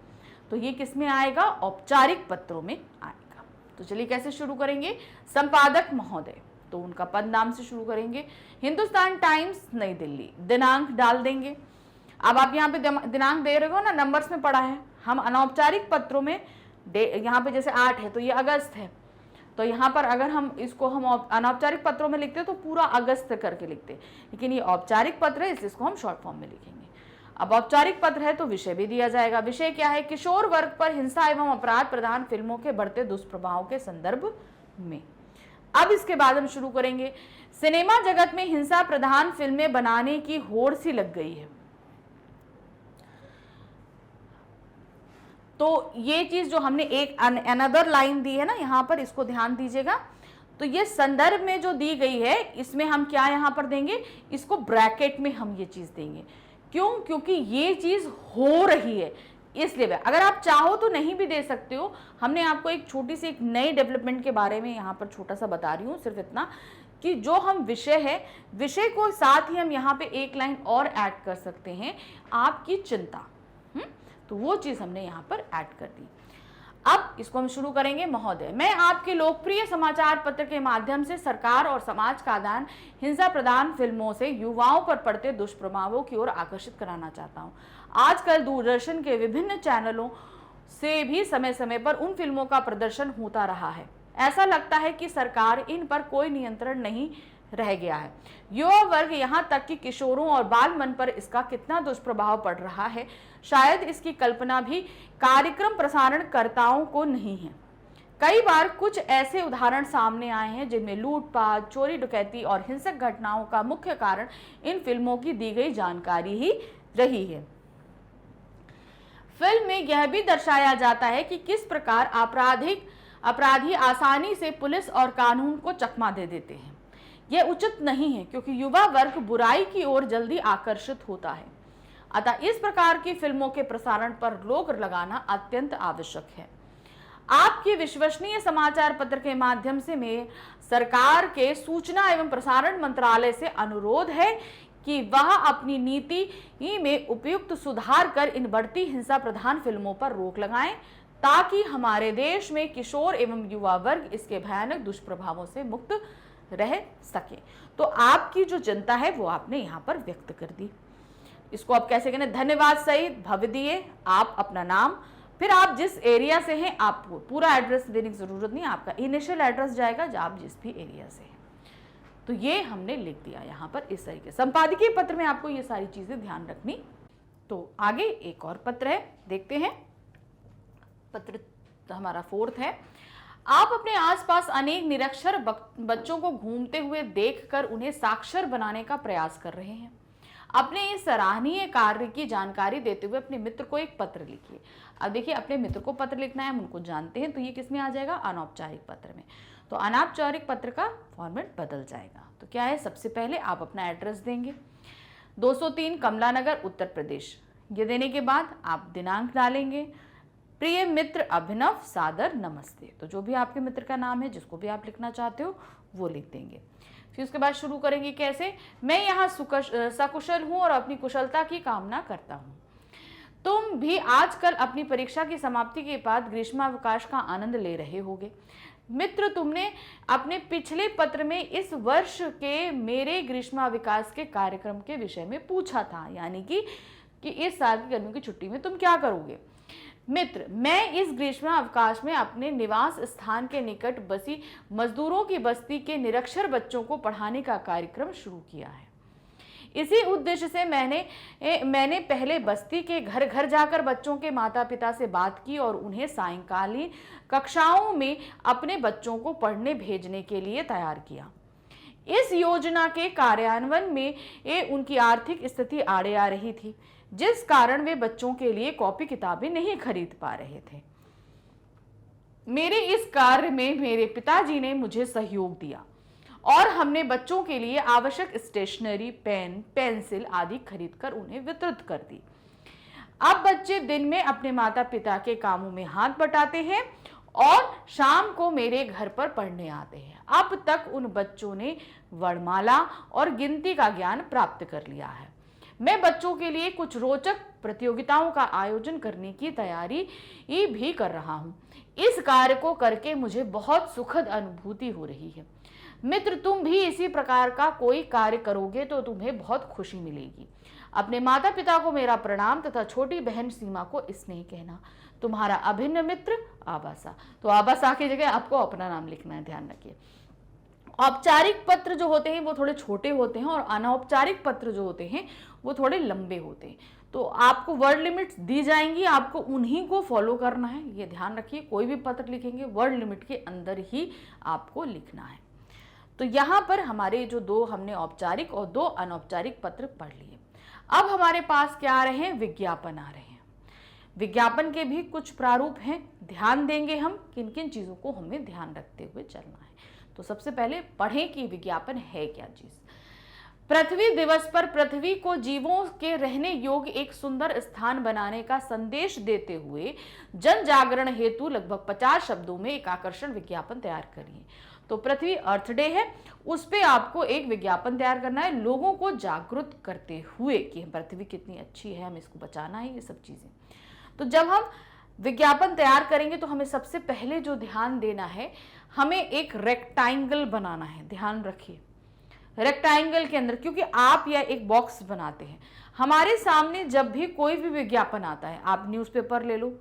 तो ये किस में आएगा? औपचारिक पत्रों में आएगा। तो चलिए कैसे शुरू करेंगे। संपादक महोदय, तो उनका पद नाम से शुरू करेंगे। हिंदुस्तान टाइम्स नई दिल्ली, दिनांक डाल देंगे। अब आप यहाँ पे दिनांक दे रहे हो ना, नंबर्स में पड़ा है। हम अनौपचारिक पत्रों में यहाँ पे जैसे 8 है तो ये अगस्त है, तो यहाँ पर अगर हम इसको हम अनौपचारिक पत्रों में लिखते हैं तो पूरा अगस्त करके लिखते हैं, लेकिन ये औपचारिक पत्र है इसलिए इसको हम शॉर्ट फॉर्म में लिखेंगे। अब औपचारिक पत्र है तो विषय भी दिया जाएगा। विषय क्या है? किशोर वर्ग पर हिंसा एवं अपराध प्रधान फिल्मों के बढ़ते दुष्प्रभाव के संदर्भ में। अब इसके बाद हम शुरू करेंगे। सिनेमा जगत में हिंसा प्रधान फिल्में बनाने की होड़ सी लग गई है। तो ये चीज जो हमने एक अनदर लाइन दी है ना यहाँ पर, इसको ध्यान दीजिएगा। तो ये संदर्भ में जो दी गई है इसमें हम क्या यहाँ पर देंगे, इसको ब्रैकेट में हम ये चीज देंगे। क्यों? क्योंकि ये चीज हो रही है इसलिए। अगर आप चाहो तो नहीं भी दे सकते हो। हमने आपको एक छोटी सी एक नई डेवलपमेंट के बारे में यहाँ पर छोटा सा बता रही हूँ, सिर्फ इतना कि जो हम विषय है, विषय को साथ ही हम यहाँ पे एक लाइन और ऐड कर सकते हैं, आपकी चिंता। तो वो चीज हमने यहाँ पर ऐड कर दी। अब इसको हम शुरू करेंगे। महोदय, मैं आपके लोकप्रिय समाचार पत्र के माध्यम से सरकार और समाज का ध्यान हिंसा प्रधान फिल्मों से युवाओं पर पड़ते दुष्प्रभावों की ओर आकर्षित कराना चाहता हूँ। आजकल दूरदर्शन के विभिन्न चैनलों से भी समय समय पर उन फिल्मों का प्रदर्शन होता रहा है। ऐसा लगता है कि सरकार इन पर कोई नियंत्रण नहीं रह गया है। युवा वर्ग यहाँ तक कि किशोरों और बाल मन पर इसका कितना दुष्प्रभाव पड़ रहा है, शायद इसकी कल्पना भी कार्यक्रम प्रसारणकर्ताओं को नहीं है। कई बार कुछ ऐसे उदाहरण सामने आए हैं जिनमें लूटपाट, चोरी डकैती और हिंसक घटनाओं का मुख्य कारण इन फिल्मों की दी गई जानकारी ही रही है। फिल्म में यह भी दर्शाया जाता है कि किस प्रकार अपराधी आसानी से पुलिस और कानून को चकमा दे देते हैं। यह उचित नहीं है क्योंकि युवा वर्ग बुराई की ओर जल्दी आकर्षित होता है। अतः इस प्रकार की फिल्मों के प्रसारण पर रोक लगाना अत्यंत आवश्यक है। आपके विश्वसनीय समाचार पत्र के माध्यम से मैं सरकार के सूचना एवं प्रसारण मंत्रालय से अनुरोध है कि वह अपनी नीति में उपयुक्त सुधार कर इन बढ़ती हिंसा प्रधान फिल्मों पर रोक लगाएं, ताकि हमारे देश में किशोर एवं युवा वर्ग इसके भयानक दुष्प्रभावों से मुक्त रह सके। तो आपकी जो जनता है वो आपने यहाँ पर व्यक्त कर दी। इसको आप कैसे कहना, धन्यवाद सहित भव्य दिए, आप अपना नाम, फिर आप जिस एरिया से हैं आपको पूरा एड्रेस देने की जरूरत नहीं, आपका इनिशियल एड्रेस जाएगा जब आप जिस भी एरिया से हैं। तो ये हमने लिख दिया यहाँ पर इस तरीके। संपादकीय पत्र में आपको ये सारी चीजें ध्यान रखनी। तो आगे एक और पत्र है, देखते हैं। पत्र हमारा 4th है। आप अपने आसपास अनेक निरक्षर बच्चों को घूमते हुए देखकर उन्हें साक्षर बनाने का प्रयास कर रहे हैं। अपने इस सराहनीय कार्य की जानकारी देते हुए अपने मित्र को एक पत्र लिखिए। अब देखिए, अपने मित्र को पत्र लिखना है, हम उनको जानते हैं, तो ये किस में आ जाएगा? अनौपचारिक पत्र में। तो अनौपचारिक पत्र का फॉर्मेट बदल जाएगा। तो क्या है, सबसे पहले आप अपना एड्रेस देंगे, 203 कमला नगर, उत्तर प्रदेश। ये देने के बाद आप दिनांक डालेंगे। प्रिय मित्र अभिनव, सादर नमस्ते। तो जो भी आपके मित्र का नाम है, जिसको भी आप लिखना चाहते हो वो लिख देंगे। फिर उसके बाद शुरू करेंगे कैसे, मैं यहाँ सकुशल हूँ और अपनी कुशलता की कामना करता हूँ। तुम भी आजकल अपनी परीक्षा की समाप्ति के बाद ग्रीष्मावकाश का आनंद ले रहे होगे। मित्र, तुमने अपने पिछले पत्र में इस वर्ष के मेरे ग्रीष्मावकाश के कार्यक्रम के विषय में पूछा था, यानी कि इस साल की गर्मियों की छुट्टी में तुम क्या करोगे। मित्र, मैं इस ग्रीष्मावकाश में अपने निवास स्थान के निकट बसी मजदूरों की बस्ती के निरक्षर बच्चों को पढ़ाने का कार्यक्रम शुरू किया है। इसी उद्देश्य से मैंने पहले बस्ती के घर घर जाकर बच्चों के माता पिता से बात की और उन्हें सायंकालीन कक्षाओं में अपने बच्चों को पढ़ने भेजने के लिए तैयार किया। इस योजना के कार्यान्वयन में उनकी आर्थिक स्थिति आड़े आ रही थी, जिस कारण वे बच्चों के लिए कॉपी किताबें नहीं खरीद पा रहे थे। मेरे इस कार्य में मेरे पिताजी ने मुझे सहयोग दिया और हमने बच्चों के लिए आवश्यक स्टेशनरी, पेन, पेंसिल आदि खरीदकर उन्हें वितरित कर दी। अब बच्चे दिन में अपने माता पिता के कामों में हाथ बटाते हैं और शाम को मेरे घर पर पढ़ने आते हैं। अब तक उन बच्चों ने वर्णमाला और गिनती का ज्ञान प्राप्त कर लिया है। मैं बच्चों के लिए कुछ रोचक प्रतियोगिताओं का आयोजन करने की तैयारी भी कर रहा हूँ। इस कार्य को करके मुझे बहुत सुखद अनुभूति हो रही है। मित्र, तुम भी इसी प्रकार का कोई कार्य करोगे तो तुम्हें बहुत खुशी मिलेगी। अपने माता पिता को मेरा प्रणाम तथा छोटी बहन सीमा को स्नेह कहना। तुम्हारा अभिन्न मित्र आबासा। तो आबासा की जगह आपको अपना नाम लिखना है, ध्यान रखिए। औपचारिक पत्र जो होते हैं वो थोड़े छोटे होते हैं और अनौपचारिक पत्र जो होते हैं वो थोड़े लंबे होते हैं। तो आपको वर्ड लिमिट्स दी जाएंगी, आपको उन्हीं को फॉलो करना है, ये ध्यान रखिए। कोई भी पत्र लिखेंगे वर्ड लिमिट के अंदर ही आपको लिखना है। तो यहाँ पर हमारे जो दो हमने औपचारिक और दो अनौपचारिक पत्र पढ़ लिए। अब हमारे पास क्या आ रहे हैं, विज्ञापन आ रहे हैं। विज्ञापन के भी कुछ प्रारूप हैं, ध्यान देंगे हम किन किन चीजों को हमें ध्यान रखते हुए चलना है। तो सबसे पहले पढ़ें कि विज्ञापन है क्या चीज। पृथ्वी दिवस पर पृथ्वी को जीवों के रहने योग्य एक सुंदर स्थान बनाने का संदेश देते हुए जन जागरण हेतु लगभग 50 शब्दों में एक आकर्षण विज्ञापन तैयार करिए। तो पृथ्वी अर्थ डे है, उस पे आपको एक विज्ञापन तैयार करना है लोगों को जागरूक करते हुए कि पृथ्वी कितनी अच्छी है, हमें इसको बचाना है, ये सब चीजें। तो जब हम विज्ञापन तैयार करेंगे तो हमें सबसे पहले जो ध्यान देना है, हमें एक रेक्टेंगल बनाना है। ध्यान रखिए, रेक्टेंगल के अंदर, क्योंकि आप या एक बॉक्स बनाते हैं, हमारे सामने जब भी कोई भी विज्ञापन आता है, आप न्यूज़पेपर ले लो,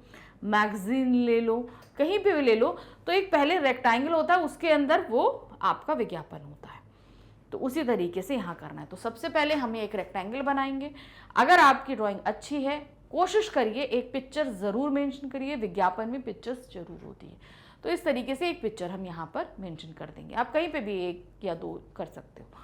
मैगजीन ले लो, कहीं पे भी ले लो, तो एक पहले रेक्टेंगल होता है, उसके अंदर वो आपका विज्ञापन होता है। तो उसी तरीके से यहाँ करना है। तो सबसे पहले हम एक रेक्टेंगल बनाएंगे। अगर आपकी ड्राइंग अच्छी है, कोशिश करिए एक पिक्चर जरूर मेंशन करिए, विज्ञापन में पिक्चर्स जरूर होती है। तो इस तरीके से एक पिक्चर हम यहाँ पर मेंशन कर देंगे। आप कहीं पे भी एक या दो कर सकते हो।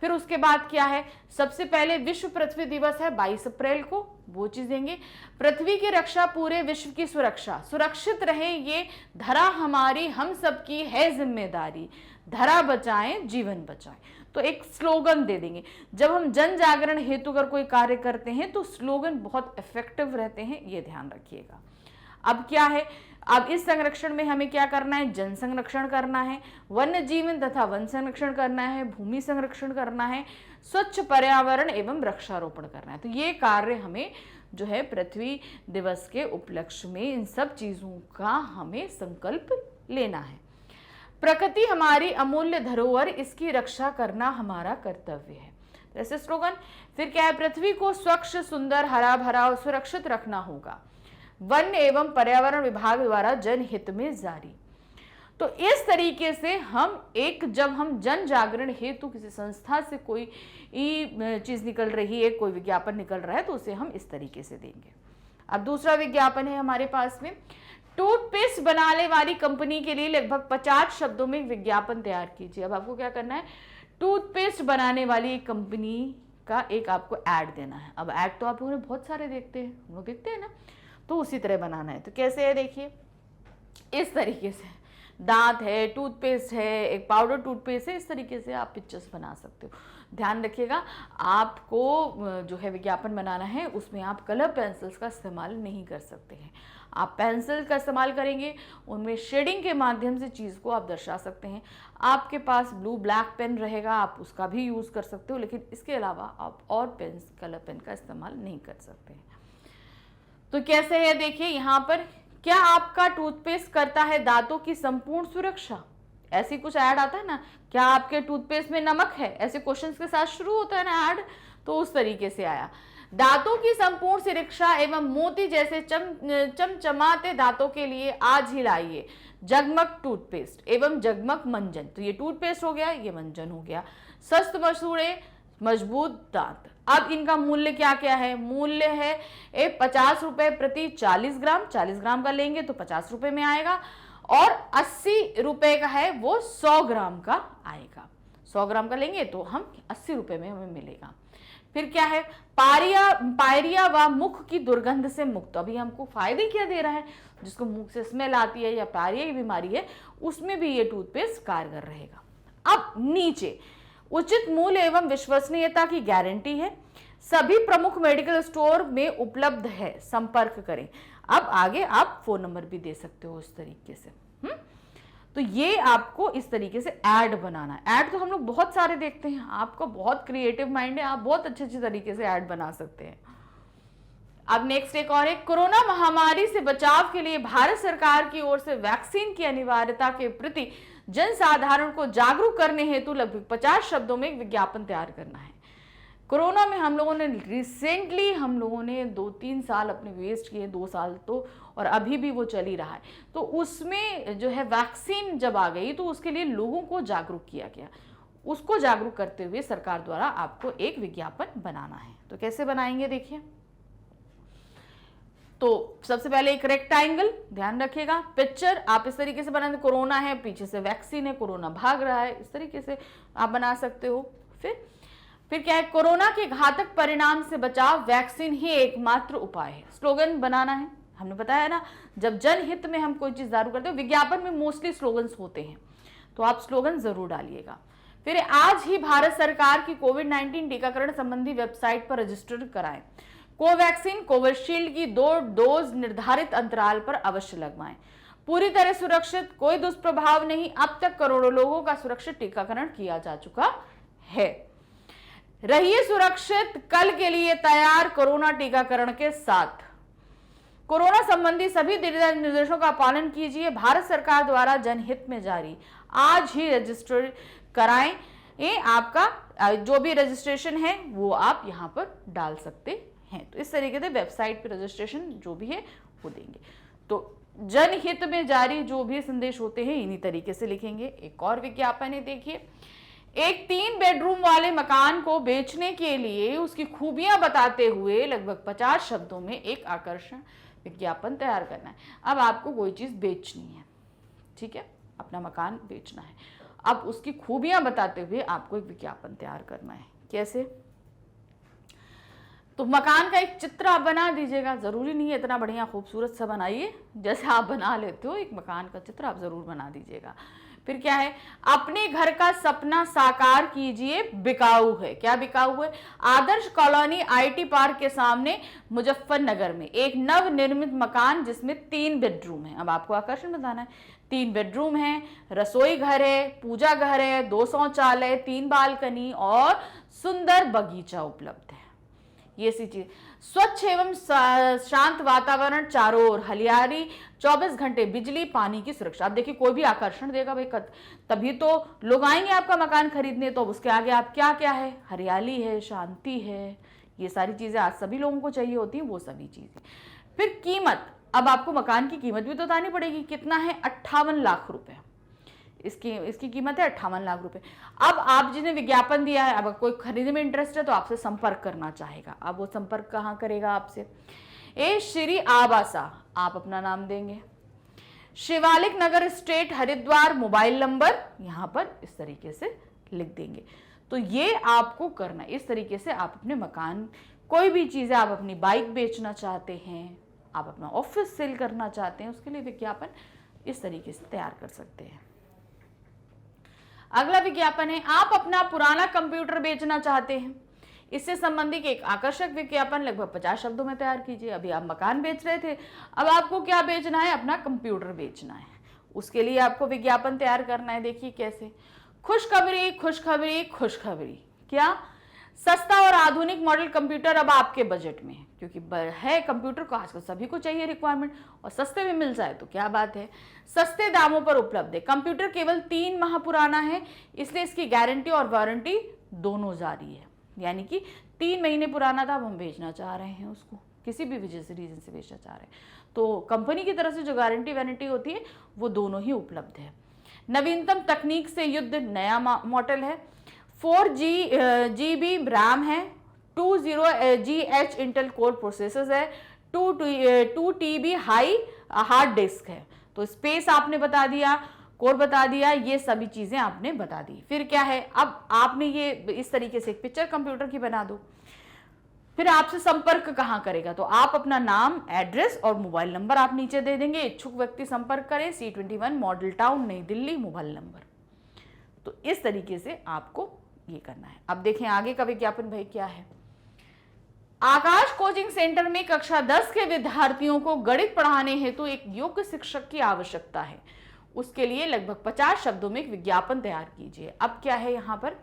फिर उसके बाद क्या है, सबसे पहले विश्व पृथ्वी दिवस है 22 अप्रैल को, वो चीज देंगे। पृथ्वी की रक्षा, पूरे विश्व की सुरक्षा, सुरक्षित रहे ये धरा हमारी हम सबकी है जिम्मेदारी, धरा बचाएं जीवन बचाएं। तो एक स्लोगन दे देंगे। जब हम जन जागरण हेतु अगर कोई कार्य करते हैं तो स्लोगन बहुत इफेक्टिव रहते हैं, ये ध्यान रखिएगा। अब क्या है, अब इस संरक्षण में हमें क्या करना है, जन संरक्षण करना है, वन्य जीवन तथा वन संरक्षण करना है, भूमि संरक्षण करना है, स्वच्छ पर्यावरण एवं वृक्षारोपण करना है। तो ये कार्य हमें जो है पृथ्वी दिवस के उपलक्ष्य में इन सब चीजों का हमें संकल्प लेना है। प्रकृति हमारी अमूल्य धरोहर, इसकी रक्षा करना हमारा कर्तव्य है। ऐसे स्लोगन। फिर क्या है, पृथ्वी को स्वच्छ, सुंदर, हरा भरा और सुरक्षित रखना होगा, वन एवं पर्यावरण विभाग द्वारा जनहित में जारी। तो इस तरीके से हम जब हम जन जागरण हेतु किसी संस्था से कोई चीज निकल रही है, कोई विज्ञापन निकल रहा है, तो उसे हम इस तरीके से देंगे। अब दूसरा विज्ञापन है हमारे पास में, टूथपेस्ट बनाने वाली कंपनी के लिए लगभग 50 शब्दों में विज्ञापन तैयार कीजिए। अब आपको क्या करना है, टूथपेस्ट बनाने वाली कंपनी का एक आपको ऐड देना है। अब ऐड तो आप लोग बहुत सारे देखते हैं, हम लोग देखते हैं ना, तो उसी तरह बनाना है। तो कैसे है देखिए, इस तरीके से दांत है, टूथपेस्ट है, एक पाउडर टूथपेस्ट है, इस तरीके से आप पिक्चर्स बना सकते हो। ध्यान रखिएगा, आपको जो है विज्ञापन बनाना है उसमें आप कलर पेंसिल्स का इस्तेमाल नहीं कर सकते हैं। आप पेंसिल का इस्तेमाल करेंगे, उनमें शेडिंग के माध्यम से चीज़ को आप दर्शा सकते हैं। आपके पास ब्लू ब्लैक पेन रहेगा, आप उसका भी यूज़ कर सकते हो, लेकिन इसके अलावा आप और पेन, कलर पेन का इस्तेमाल नहीं कर सकते हैं। तो कैसे है देखिए यहाँ पर, क्या आपका टूथपेस्ट करता है दांतों की संपूर्ण सुरक्षा? ऐसी कुछ ऐड आता है ना, क्या आपके टूथपेस्ट में नमक है, ऐसे क्वेश्चंस के साथ शुरू होता है ना ऐड, तो उस तरीके से आया। दांतों की संपूर्ण सुरक्षा एवं मोती जैसे चमचमाते दांतों के लिए आज ही लाइए जगमग टूथपेस्ट एवं जगमग मंजन। तो ये टूथपेस्ट हो गया, ये मंजन हो गया। स्वस्थ मसूड़े, मजबूत दांत। अब इनका मूल्य क्या क्या है, मूल्य है 50 रुपए प्रति 40 ग्राम, 40 ग्राम का लेंगे तो 50 रुपए में आएगा, और 80 रुपए का है वो 100 ग्राम का आएगा। 100 ग्राम का लेंगे तो हम 80 रुपए में हमें मिलेगा। फिर क्या है, पायरिया व मुख की दुर्गंध से मुक्त। अभी हमको फायदे क्या दे रहा है, जिसको मुख से स्मेल आती है या पायरिया की बीमारी है, उसमें भी ये टूथपेस्ट कारगर रहेगा। अब नीचे उचित मूल्य एवं विश्वसनीयता की गारंटी है, सभी प्रमुख मेडिकल स्टोर में उपलब्ध है, संपर्क करें। अब आगे आप फोन नंबर भी दे सकते हो इस तरीके से। तो ये आपको इस तरीके से ऐड बनाना है। ऐड तो हम लोग बहुत सारे देखते हैं, आपका बहुत क्रिएटिव माइंड है, आप बहुत अच्छे अच्छे तरीके से ऐड बना सकते हैं। अब नेक्स्ट एक और है, कोरोना महामारी से बचाव के लिए भारत सरकार की ओर से वैक्सीन की अनिवार्यता के प्रति जनसाधारण को जागरूक करने हेतु लगभग 50 शब्दों में एक विज्ञापन तैयार करना है। कोरोना में हम लोगों ने रिसेंटली 2-3 साल अपने वेस्ट किए, 2 साल तो, और अभी भी वो चल ही रहा है। तो उसमें जो है वैक्सीन जब आ गई तो उसके लिए लोगों को जागरूक किया गया। उसको जागरूक करते हुए सरकार द्वारा आपको एक विज्ञापन बनाना है। तो कैसे बनाएंगे देखिए। तो सबसे पहले एक रेक्टेंगल, ध्यान रखिएगा, पिक्चर आप इस तरीके से बनाते, कोरोना है, पीछे से वैक्सीन है, कोरोना भाग रहा है, इस तरीके से आप बना सकते हो। फिर क्या है, कोरोना के घातक परिणाम से बचाव वैक्सीन ही एकमात्र उपाय है। स्लोगन बनाना है, हमने बताया ना, जब जनहित में हम कोई चीज लागू करते हैं, विज्ञापन में मोस्टली स्लोगन्स होते हैं, तो आप स्लोगन जरूर डालिएगा। फिर आज ही भारत सरकार की कोविड-19 टीकाकरण संबंधी वेबसाइट पर रजिस्टर कराएं। कोवैक्सीन कोविशील्ड की 2 डोज निर्धारित अंतराल पर अवश्य लगवाएं। पूरी तरह सुरक्षित, कोई दुष्प्रभाव नहीं, अब तक करोड़ों लोगों का सुरक्षित टीकाकरण किया जा चुका है। रहिए सुरक्षित, कल के लिए तैयार कोरोना टीकाकरण के साथ। कोरोना संबंधी सभी दिशा निर्देशों का पालन कीजिए, भारत सरकार द्वारा जनहित में जारी। आज ही रजिस्टर कराएं। ये आपका जो भी रजिस्ट्रेशन है वो आप यहां पर डाल सकते हैं। तो इस तरीके से वेबसाइट पर रजिस्ट्रेशन जो भी है वो देंगे। तो जनहित में जारी जो भी संदेश होते हैं इन्हीं तरीके से लिखेंगे। एक और विज्ञापन है, देखिए, एक 3 बेडरूम वाले मकान को बेचने के लिए उसकी खूबियां बताते हुए लगभग 50 शब्दों में एक आकर्षण विज्ञापन तैयार करना है। अब आपको कोई चीज बेचनी है, ठीक है, अपना मकान बेचना है, अब उसकी खूबियां बताते हुए आपको एक विज्ञापन तैयार करना है। कैसे? तो मकान का एक चित्र आप बना दीजिएगा, जरूरी नहीं है इतना बढ़िया खूबसूरत सा बनाइए, जैसे आप बना लेते हो एक मकान का चित्र आप जरूर बना दीजिएगा। फिर क्या है, अपने घर का सपना साकार कीजिए, बिकाऊ है। क्या बिकाऊ है? आदर्श कॉलोनी आईटी पार्क के सामने मुजफ्फरनगर में एक नव निर्मित मकान जिसमें 3 बेडरूम है। अब आपको आकर्षण बताना है। 3 बेडरूम है, रसोई घर है, पूजा घर है, 2 शौचालय, 3 बालकनी और सुंदर बगीचा उपलब्ध है। ये सी चीज, स्वच्छ एवं शांत वातावरण, चारों ओर हरियाली, 24 घंटे बिजली, पानी की सुरक्षा। अब देखिए, कोई भी आकर्षण देगा भाई, तभी तो लोग आएंगे आपका मकान खरीदने। तो उसके आगे आप क्या क्या है, हरियाली है, शांति है, ये सारी चीजें आज सभी लोगों को चाहिए होती हैं, वो सभी चीजें। फिर कीमत, अब आपको मकान की कीमत भी तो बतानी पड़ेगी। कितना है? 58 लाख रुपए इसकी कीमत है, 58 लाख रुपए। अब आप जिन्हें विज्ञापन दिया है, अब कोई खरीदने में इंटरेस्ट है तो आपसे संपर्क करना चाहेगा। अब वो संपर्क कहाँ करेगा आपसे? ए श्री आवासा, आप अपना नाम देंगे। शिवालिक नगर स्टेट, हरिद्वार, मोबाइल नंबर यहां पर इस तरीके से लिख देंगे। तो ये आपको करना, इस तरीके से आप अपने मकान, कोई भी चीजें, आप अपनी बाइक बेचना चाहते हैं, आप अपना ऑफिस सेल करना चाहते हैं, उसके लिए विज्ञापन इस तरीके से तैयार कर सकते हैं। अगला विज्ञापन है, आप अपना पुराना कंप्यूटर बेचना चाहते हैं, इससे संबंधित एक आकर्षक विज्ञापन लगभग 50 शब्दों में तैयार कीजिए। अभी आप मकान बेच रहे थे, अब आपको क्या बेचना है? अपना कंप्यूटर बेचना है। उसके लिए आपको विज्ञापन तैयार करना है। देखिए कैसे, खुशखबरी खुशखबरी खुशखबरी। क्या? सस्ता और आधुनिक मॉडल कंप्यूटर अब आपके बजट में है, क्योंकि है कंप्यूटर को आजकल सभी को चाहिए रिक्वायरमेंट, और सस्ते में मिल जाए तो क्या बात है। सस्ते दामों पर उपलब्ध है। कंप्यूटर केवल 3 माह पुराना है, इसलिए इसकी गारंटी और वारंटी दोनों जारी है। यानी कि 3 महीने पुराना था, अब हम बेचना चाह रहे हैं उसको, किसी भी वजह से, रीजन से बेचना चाह रहे हैं, तो कंपनी की तरफ से जो गारंटी वारंटी होती है वो दोनों ही उपलब्ध है। नवीनतम तकनीक से युक्त नया मॉडल है। 4GB रैम है, 20GH इंटेल कोर प्रोसेसर है, 2 TB हाई हार्ड डिस्क है। तो स्पेस आपने बता दिया, कोर बता दिया, ये सभी चीजें आपने बता दी। फिर क्या है, अब आपने ये इस तरीके से एक पिक्चर कंप्यूटर की बना दो। फिर आपसे संपर्क कहाँ करेगा? तो आप अपना नाम, एड्रेस और मोबाइल नंबर आप नीचे दे देंगे। इच्छुक व्यक्ति संपर्क करें, C21 मॉडल टाउन, नई दिल्ली, मोबाइल नंबर। तो इस तरीके से आपको ये करना है। अब देखें आगे का विज्ञापन भाई क्या है। आकाश कोचिंग सेंटर में कक्षा 10 के विद्यार्थियों को गणित पढ़ाने हेतु एक योग्य शिक्षक की आवश्यकता है। उसके लिए लगभग 50 शब्दों में एक विज्ञापन तैयार कीजिए। अब क्या है यहाँ पर,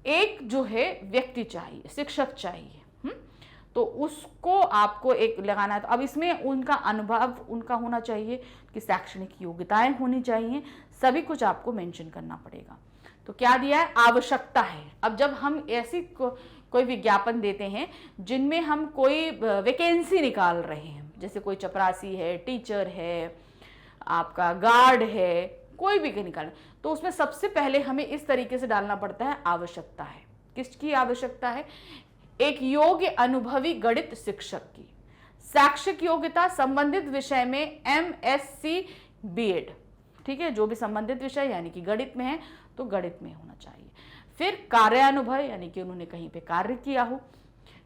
एक जो है व्यक्ति चाहिए, शिक्षक चाहिए, तो उसको आपको एक लगाना है। तो अब इसमें उनका अनुभव उनका होना चाहिए, कि शैक्षणिक योग्यताएं होनी चाहिए, सभी कुछ आपको मेंशन करना पड़ेगा। तो क्या दिया है, आवश्यकता है। अब जब हम ऐसी कोई विज्ञापन देते हैं जिनमें हम कोई वैकेंसी निकाल रहे हैं, जैसे कोई चपरासी है, टीचर है, आपका गार्ड है, कोई भी निकाल, तो उसमें सबसे पहले हमें इस तरीके से डालना पड़ता है, आवश्यकता है। किसकी आवश्यकता है, एक योग्य अनुभवी गणित शिक्षक की। शैक्षिक योग्यता संबंधित विषय में MSc B.Ed, ठीक है, जो भी संबंधित विषय यानी कि गणित में है तो गणित में होना चाहिए। फिर कार्यानुभव, यानी कि उन्होंने कहीं पे कार्य किया हो।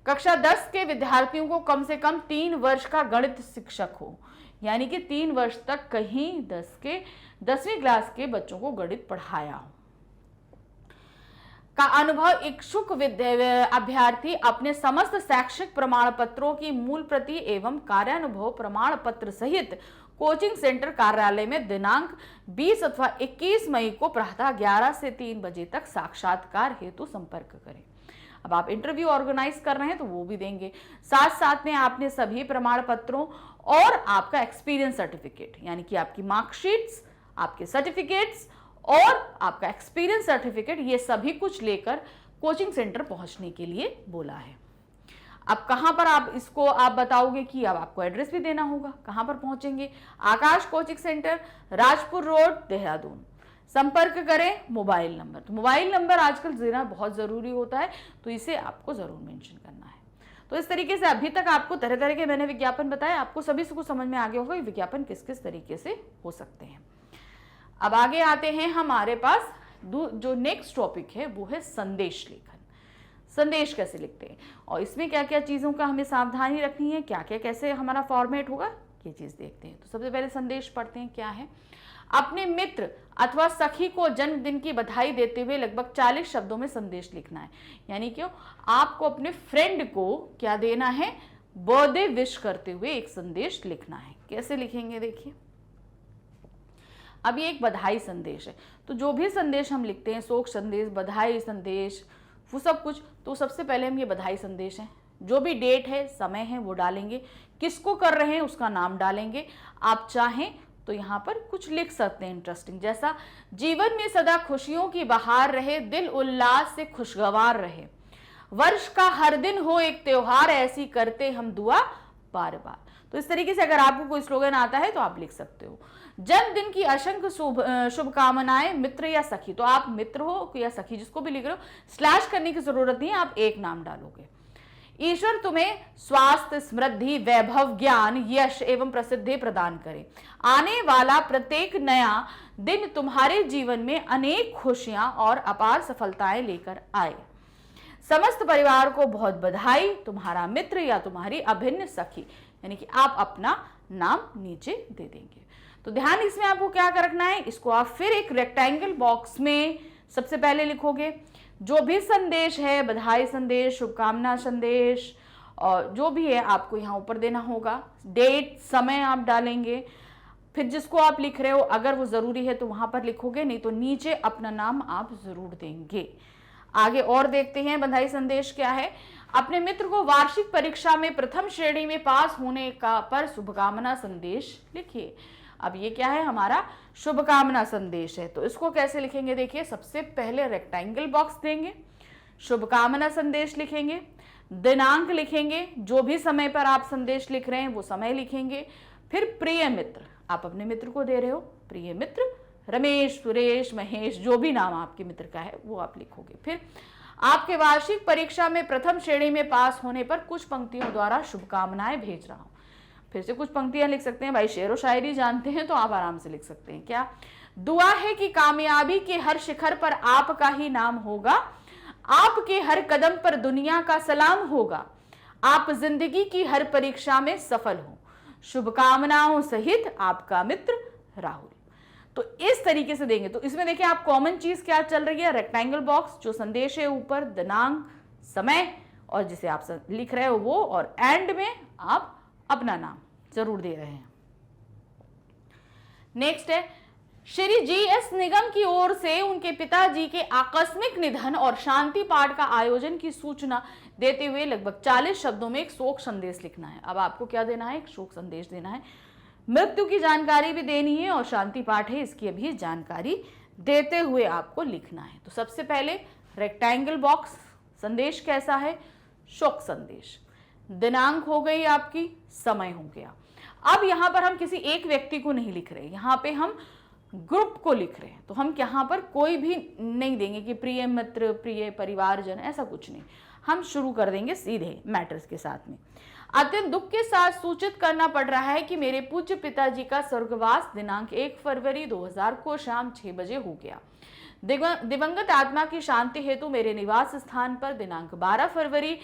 कक्षा 10 के विद्यार्थियों को कम से कम 3 वर्ष का गणित शिक्षक हो, यानी कि 3 वर्ष तक कहीं 10वीं क्लास के बच्चों को गणित पढ़ाया हो का अनुभव। इच्छुक अभ्यर्थी अपने समस्त शैक्षिक प्रमाण पत्रों की मूल प्रति एवं कार्यानुभव प्रमाण पत्र सहित कोचिंग सेंटर कार्यालय में दिनांक 20 अथवा 21 मई को प्रातः 11 से 3 बजे तक साक्षात्कार हेतु संपर्क करें। अब आप इंटरव्यू ऑर्गेनाइज कर रहे हैं तो वो भी देंगे। साथ साथ में आपने सभी प्रमाण पत्रों और आपका एक्सपीरियंस सर्टिफिकेट, यानी कि आपकी मार्कशीट्स, आपके सर्टिफिकेट्स और आपका एक्सपीरियंस सर्टिफिकेट, ये सभी कुछ लेकर कोचिंग सेंटर पहुंचने के लिए बोला है। अब कहां पर आप इसको आप बताओगे कि अब आपको एड्रेस भी देना होगा, कहां पर पहुंचेंगे, Aakash coaching center, Rajpur road, Dehradun. संपर्क करें, मोबाइल नंबर, तो मोबाइल नंबर आजकल देना बहुत जरूरी होता है, तो इसे आपको जरूर मेंशन करना है। तो इस तरीके से अभी तक आपको तरह तरह के मैंने विज्ञापन बताए, आपको सभी से कुछ समझ में आ गया होगा विज्ञापन किस किस तरीके से हो सकते हैं। अब आगे आते हैं हमारे पास जो नेक्स्ट टॉपिक है वो है संदेश लेखन। संदेश कैसे लिखते हैं और इसमें क्या क्या चीज़ों का हमें सावधानी रखनी है, क्या क्या कैसे हमारा फॉर्मेट होगा, ये चीज़ देखते हैं। तो सबसे पहले संदेश पढ़ते हैं, क्या है, अपने मित्र अथवा सखी को जन्मदिन की बधाई देते हुए लगभग 40 शब्दों में संदेश लिखना है। यानी क्यों, आपको अपने फ्रेंड को क्या देना है, बर्थडे विश करते हुए एक संदेश लिखना है। कैसे लिखेंगे देखिए, अब ये एक बधाई संदेश है, तो जो भी संदेश हम लिखते हैं, शोक संदेश, बधाई संदेश, वो सब कुछ, तो सबसे पहले हम ये बधाई संदेश है, जो भी डेट है, समय है, वो डालेंगे, किसको कर रहे हैं उसका नाम डालेंगे। आप चाहें तो यहाँ पर कुछ लिख सकते हैं इंटरेस्टिंग, जैसा जीवन में सदा खुशियों की बहार रहे, दिल उल्लास से खुशगवार रहे, वर्ष का हर दिन हो एक त्योहार, ऐसी करते हम दुआ बार बार। तो इस तरीके से अगर आपको कोई स्लोगन आता है तो आप लिख सकते हो। जन्मदिन की असंख्य शुभकामनाएं मित्र या सखी, तो आप मित्र हो या सखी जिसको भी लिख रहे हो, स्लैश करने की जरूरत नहीं है, आप एक नाम डालोगे। ईश्वर तुम्हें स्वास्थ्य, समृद्धि, वैभव, ज्ञान, यश एवं प्रसिद्धि प्रदान करे। आने वाला प्रत्येक नया दिन तुम्हारे जीवन में अनेक खुशियां और अपार सफलताएं लेकर आए। समस्त परिवार को बहुत बधाई, तुम्हारा मित्र या तुम्हारी अभिन्न सखी, यानी कि आप अपना नाम नीचे दे देंगे। तो ध्यान इसमें आपको क्या रखना है, इसको आप फिर एक रेक्टेंगल बॉक्स में सबसे पहले लिखोगे। जो भी संदेश है, बधाई संदेश, शुभकामना संदेश और जो भी है, आपको यहाँ ऊपर देना होगा। डेट, समय आप डालेंगे, फिर जिसको आप लिख रहे हो अगर वो जरूरी है तो वहां पर लिखोगे, नहीं तो नीचे अपना नाम आप जरूर देंगे। आगे और देखते हैं बधाई संदेश क्या है। अपने मित्र को वार्षिक परीक्षा में प्रथम श्रेणी में पास होने का पर शुभकामना संदेश लिखिए। अब ये क्या है, हमारा शुभकामना संदेश है, तो इसको कैसे लिखेंगे देखिए। सबसे पहले रेक्टेंगल बॉक्स देंगे, शुभकामना संदेश लिखेंगे, दिनांक लिखेंगे, जो भी समय पर आप संदेश लिख रहे हैं वो समय लिखेंगे। फिर प्रिय मित्र, आप अपने मित्र को दे रहे हो, प्रिय मित्र रमेश, सुरेश, महेश, जो भी नाम आपके मित्र का है वो आप लिखोगे। फिर आपके वार्षिक परीक्षा में प्रथम श्रेणी में पास होने पर कुछ पंक्तियों द्वारा शुभकामनाएं भेज रहा हूं। फिर से कुछ पंक्तियां लिख सकते हैं, भाई शेर व शायरी जानते हैं तो आप आराम से लिख सकते हैं। क्या, दुआ है कि कामयाबी के हर शिखर पर आपका ही नाम होगा, आपके हर कदम पर दुनिया का सलाम होगा, आप जिंदगी की हर परीक्षा में सफल हो, शुभकामनाओं सहित आपका मित्र राहुल। तो इस तरीके से देंगे। तो इसमें देखिए आप कॉमन चीज क्या चल रही है, रेक्टेंगल बॉक्स, जो संदेश है ऊपर, दिनांक, समय और जिसे आप लिख रहे हो वो, और एंड में आप अपना नाम जरूर दे रहे हैं। नेक्स्ट है श्री जी.एस. निगम की ओर से उनके पिताजी के आकस्मिक निधन और शांति पाठ का आयोजन की सूचना देते हुए लगभग 40 शब्दों में एक शोक संदेश लिखना है। अब आपको क्या देना है? एक शोक संदेश देना है। मृत्यु की जानकारी भी देनी है और शांति पाठ है इसकी भी जानकारी देते हुए आपको लिखना है। तो सबसे पहले रेक्टेंगल बॉक्स, संदेश कैसा है? शोक संदेश। दिनांक हो गई आपकी, समय हो गया। अब यहां पर हम किसी एक व्यक्ति को नहीं लिख रहे, यहां पे हम ग्रुप को लिख रहे हैं। तो हम यहाँ पर कोई भी नहीं देंगे कि प्रिय मित्र, प्रिय परिवारजन, ऐसा कुछ नहीं। हम शुरू कर देंगे सीधे मैटर्स के साथ में। अत्यंत दुख के साथ सूचित करना पड़ रहा है कि मेरे पूज्य पिताजी का स्वर्गवास दिनांक 1 फरवरी 2000 को शाम 6 बजे हो गया। दिवंगत आत्मा की शांति हेतु मेरे निवास स्थान पर दिनांक 12 फरवरी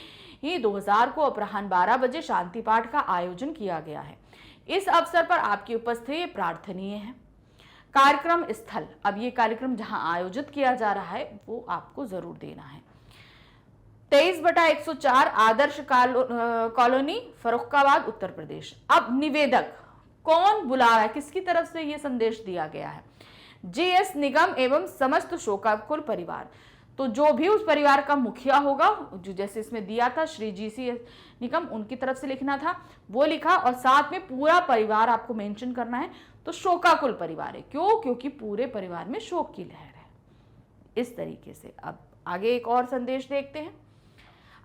2000 को अपराह्न 12 बजे शांति पाठ का आयोजन किया गया है। इस अवसर पर आपकी उपस्थिति प्रार्थनीय है। कार्यक्रम स्थल, अब ये कार्यक्रम जहां आयोजित किया जा रहा है वो आपको जरूर देना है। 23/104 आदर्श कॉलोनी, फर्रुखाबाद, उत्तर प्रदेश। अब निवेदक कौन बुला रहा है, किसकी तरफ से ये संदेश दिया गया है? जी.एस. निगम एवं समस्त शोकाकुल परिवार। तो जो भी उस परिवार का मुखिया होगा, जो जैसे इसमें दिया था श्री जी.सी. निगम, उनकी तरफ से लिखना था, वो लिखा। और साथ में पूरा परिवार आपको मेंशन करना है। तो शोकाकुल परिवार है, क्यों? क्योंकि पूरे परिवार में शोक की लहर है। इस तरीके से अब आगे एक और संदेश देखते हैं।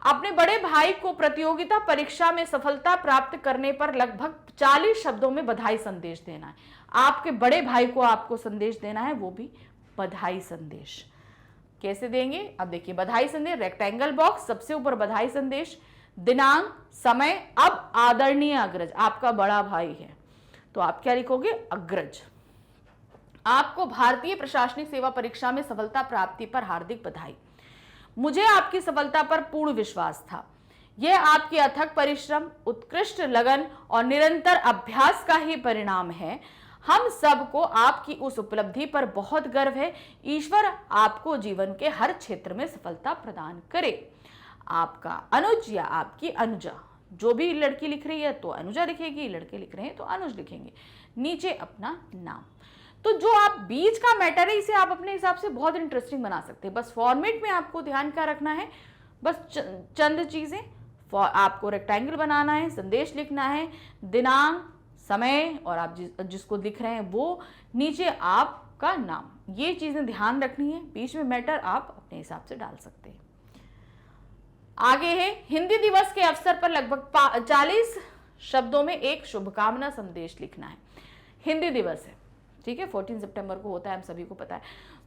अपने बड़े भाई को प्रतियोगिता परीक्षा में सफलता प्राप्त करने पर लगभग 40 शब्दों में बधाई संदेश देना है। आपके बड़े भाई को आपको संदेश देना है, वो भी बधाई संदेश। कैसे देंगे? अब देखिए, बधाई संदेश, रेक्टेंगल बॉक्स, सबसे ऊपर बधाई संदेश, दिनांक, समय। अब आदरणीय अग्रज, आपका बड़ा भाई है तो आप क्या लिखोगे? अग्रज। आपको भारतीय प्रशासनिक सेवा परीक्षा में सफलता प्राप्ति पर हार्दिक बधाई। मुझे आपकी सफलता पर पूर्ण विश्वास था। यह आपके अथक परिश्रम, उत्कृष्ट लगन और निरंतर अभ्यास का ही परिणाम है। हम सबको आपकी उस उपलब्धि पर बहुत गर्व है। ईश्वर आपको जीवन के हर क्षेत्र में सफलता प्रदान करे। आपका अनुज या आपकी अनुजा, जो भी लड़की लिख रही है तो अनुजा लिखेगी, लड़के लिख रहे हैं तो अनुज लिखेंगे, नीचे अपना नाम। तो जो आप बीच का मैटर है इसे आप अपने हिसाब से बहुत इंटरेस्टिंग बना सकते हैं। बस फॉर्मेट में आपको ध्यान क्या रखना है? बस चंद चीजें। आपको रेक्टेंगल बनाना है, संदेश लिखना है, दिनांक, समय और आप जिसको लिख रहे हैं वो, नीचे आपका नाम। ये चीजें ध्यान रखनी है। बीच में मैटर आप अपने हिसाब से डाल सकते हैं। आगे है, हिंदी दिवस के अवसर पर लगभग 40 शब्दों में एक शुभकामना संदेश लिखना है। हिंदी दिवस है, ठीक है, 14 सितंबर को होता है, हम सभी को पता है।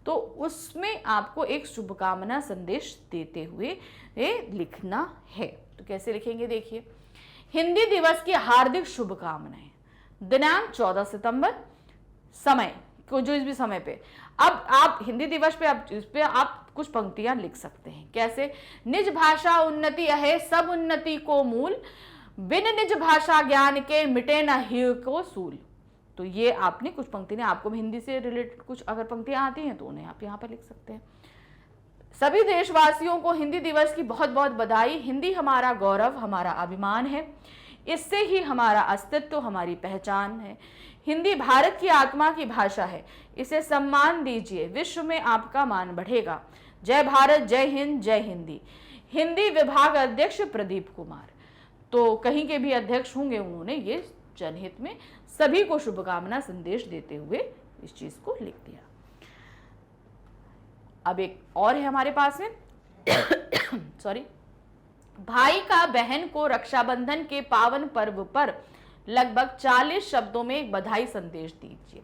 तो उसमें आपको एक शुभकामना संदेश देते हुए ये लिखना है। तो कैसे लिखेंगे? देखिए, हिंदी दिवस की हार्दिक शुभकामनाएं। दिनांक 14 सितंबर, समय को जो इस भी समय पे। अब आप हिंदी दिवस पे आप इस पे आप कुछ पंक्तियां लिख सकते हैं। कैसे? निज भाषा उन्नति है सब उन्नति को मूल, बिन निज भाषा ज्ञान के मिटे न ही को सूल। तो ये आपने कुछ पंक्तियां, आपको हिंदी से रिलेटेड कुछ अगर पंक्तियां आती हैं तो उन्हें आप यहाँ पर लिख सकते हैं। सभी देशवासियों को हिंदी दिवस की बहुत बहुत बधाई। हिंदी हमारा गौरव, हमारा अभिमान है। इससे ही हमारा अस्तित्व, हमारी पहचान है। हिंदी भारत की आत्मा की भाषा है, इसे सम्मान दीजिए, विश्व में आपका मान बढ़ेगा। जय भारत, जय हिंद, जय हिंदी। हिंदी विभाग अध्यक्ष प्रदीप कुमार। तो कहीं के भी अध्यक्ष होंगे, उन्होंने ये जनहित में सभी को शुभकामना संदेश देते हुए इस चीज को लिख दिया। अब एक और है हमारे पास में सॉरी, भाई का बहन को रक्षाबंधन के पावन पर्व पर लगभग 40 शब्दों में एक बधाई संदेश दीजिए।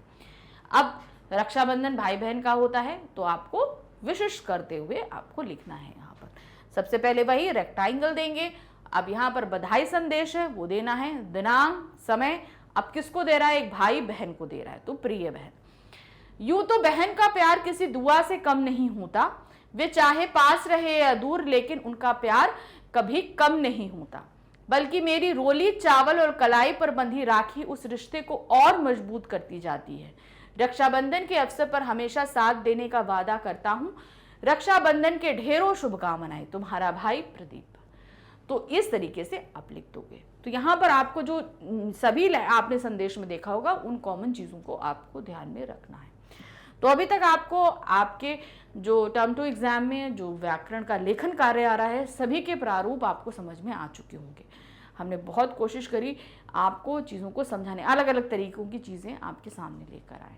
अब रक्षाबंधन भाई बहन का होता है तो आपको विशिष्ट करते हुए आपको लिखना है। यहाँ पर सबसे पहले वही रेक्टेंगल देंगे। अब यहाँ पर बधाई संदेश है वो देना है, दिनांक, समय। अब किसको दे रहा है? एक भाई बहन को दे रहा है, तो प्रिय बहन। यूं तो बहन का प्यार किसी दुआ से कम नहीं होता, वे चाहे पास रहे या दूर, लेकिन उनका प्यार कभी कम नहीं होता, बल्कि मेरी रोली, चावल और कलाई पर बंधी राखी उस रिश्ते को और मजबूत करती जाती है। रक्षाबंधन के अवसर पर हमेशा साथ देने का वादा करता हूं। रक्षाबंधन के ढेरों शुभकामनाएं, तुम्हारा भाई प्रदीप। तो इस तरीके से आप लिख दोगे। तो यहाँ पर आपको जो सभी आपने संदेश में देखा होगा उन कॉमन चीजों को आपको ध्यान में रखना है। तो अभी तक आपको आपके जो टर्म टू एग्जाम में जो व्याकरण का लेखन कार्य आ रहा है, सभी के प्रारूप आपको समझ में आ चुके होंगे। हमने बहुत कोशिश करी आपको चीज़ों को समझाने, अलग अलग तरीकों की चीज़ें आपके सामने लेकर आए।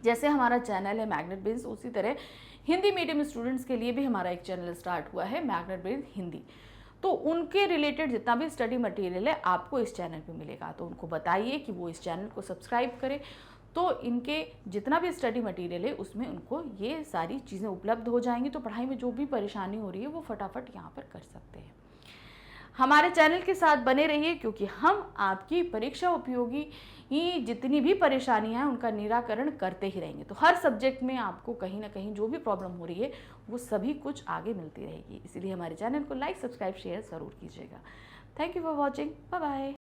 जैसे हमारा चैनल है मैग्नेट ब्रेन्स, उसी तरह हिंदी मीडियम स्टूडेंट्स के लिए भी हमारा एक चैनल स्टार्ट हुआ है मैग्नेट ब्रेन्स हिंदी। तो उनके रिलेटेड जितना भी स्टडी मटेरियल है आपको इस चैनल पे मिलेगा, तो उनको बताइए कि वो इस चैनल को सब्सक्राइब करें, तो इनके जितना भी स्टडी मटेरियल है उसमें उनको ये सारी चीज़ें उपलब्ध हो जाएंगी। तो पढ़ाई में जो भी परेशानी हो रही है वो फटाफट यहाँ पर कर सकते हैं। हमारे चैनल के साथ बने रहिए, क्योंकि हम आपकी परीक्षा उपयोगी जितनी भी परेशानियां हैं उनका निराकरण करते ही रहेंगे। तो हर सब्जेक्ट में आपको कहीं ना कहीं जो भी प्रॉब्लम हो रही है वो सभी कुछ आगे मिलती रहेगी। इसीलिए हमारे चैनल को लाइक, सब्सक्राइब, शेयर ज़रूर कीजिएगा। Thank you for watching. Bye bye.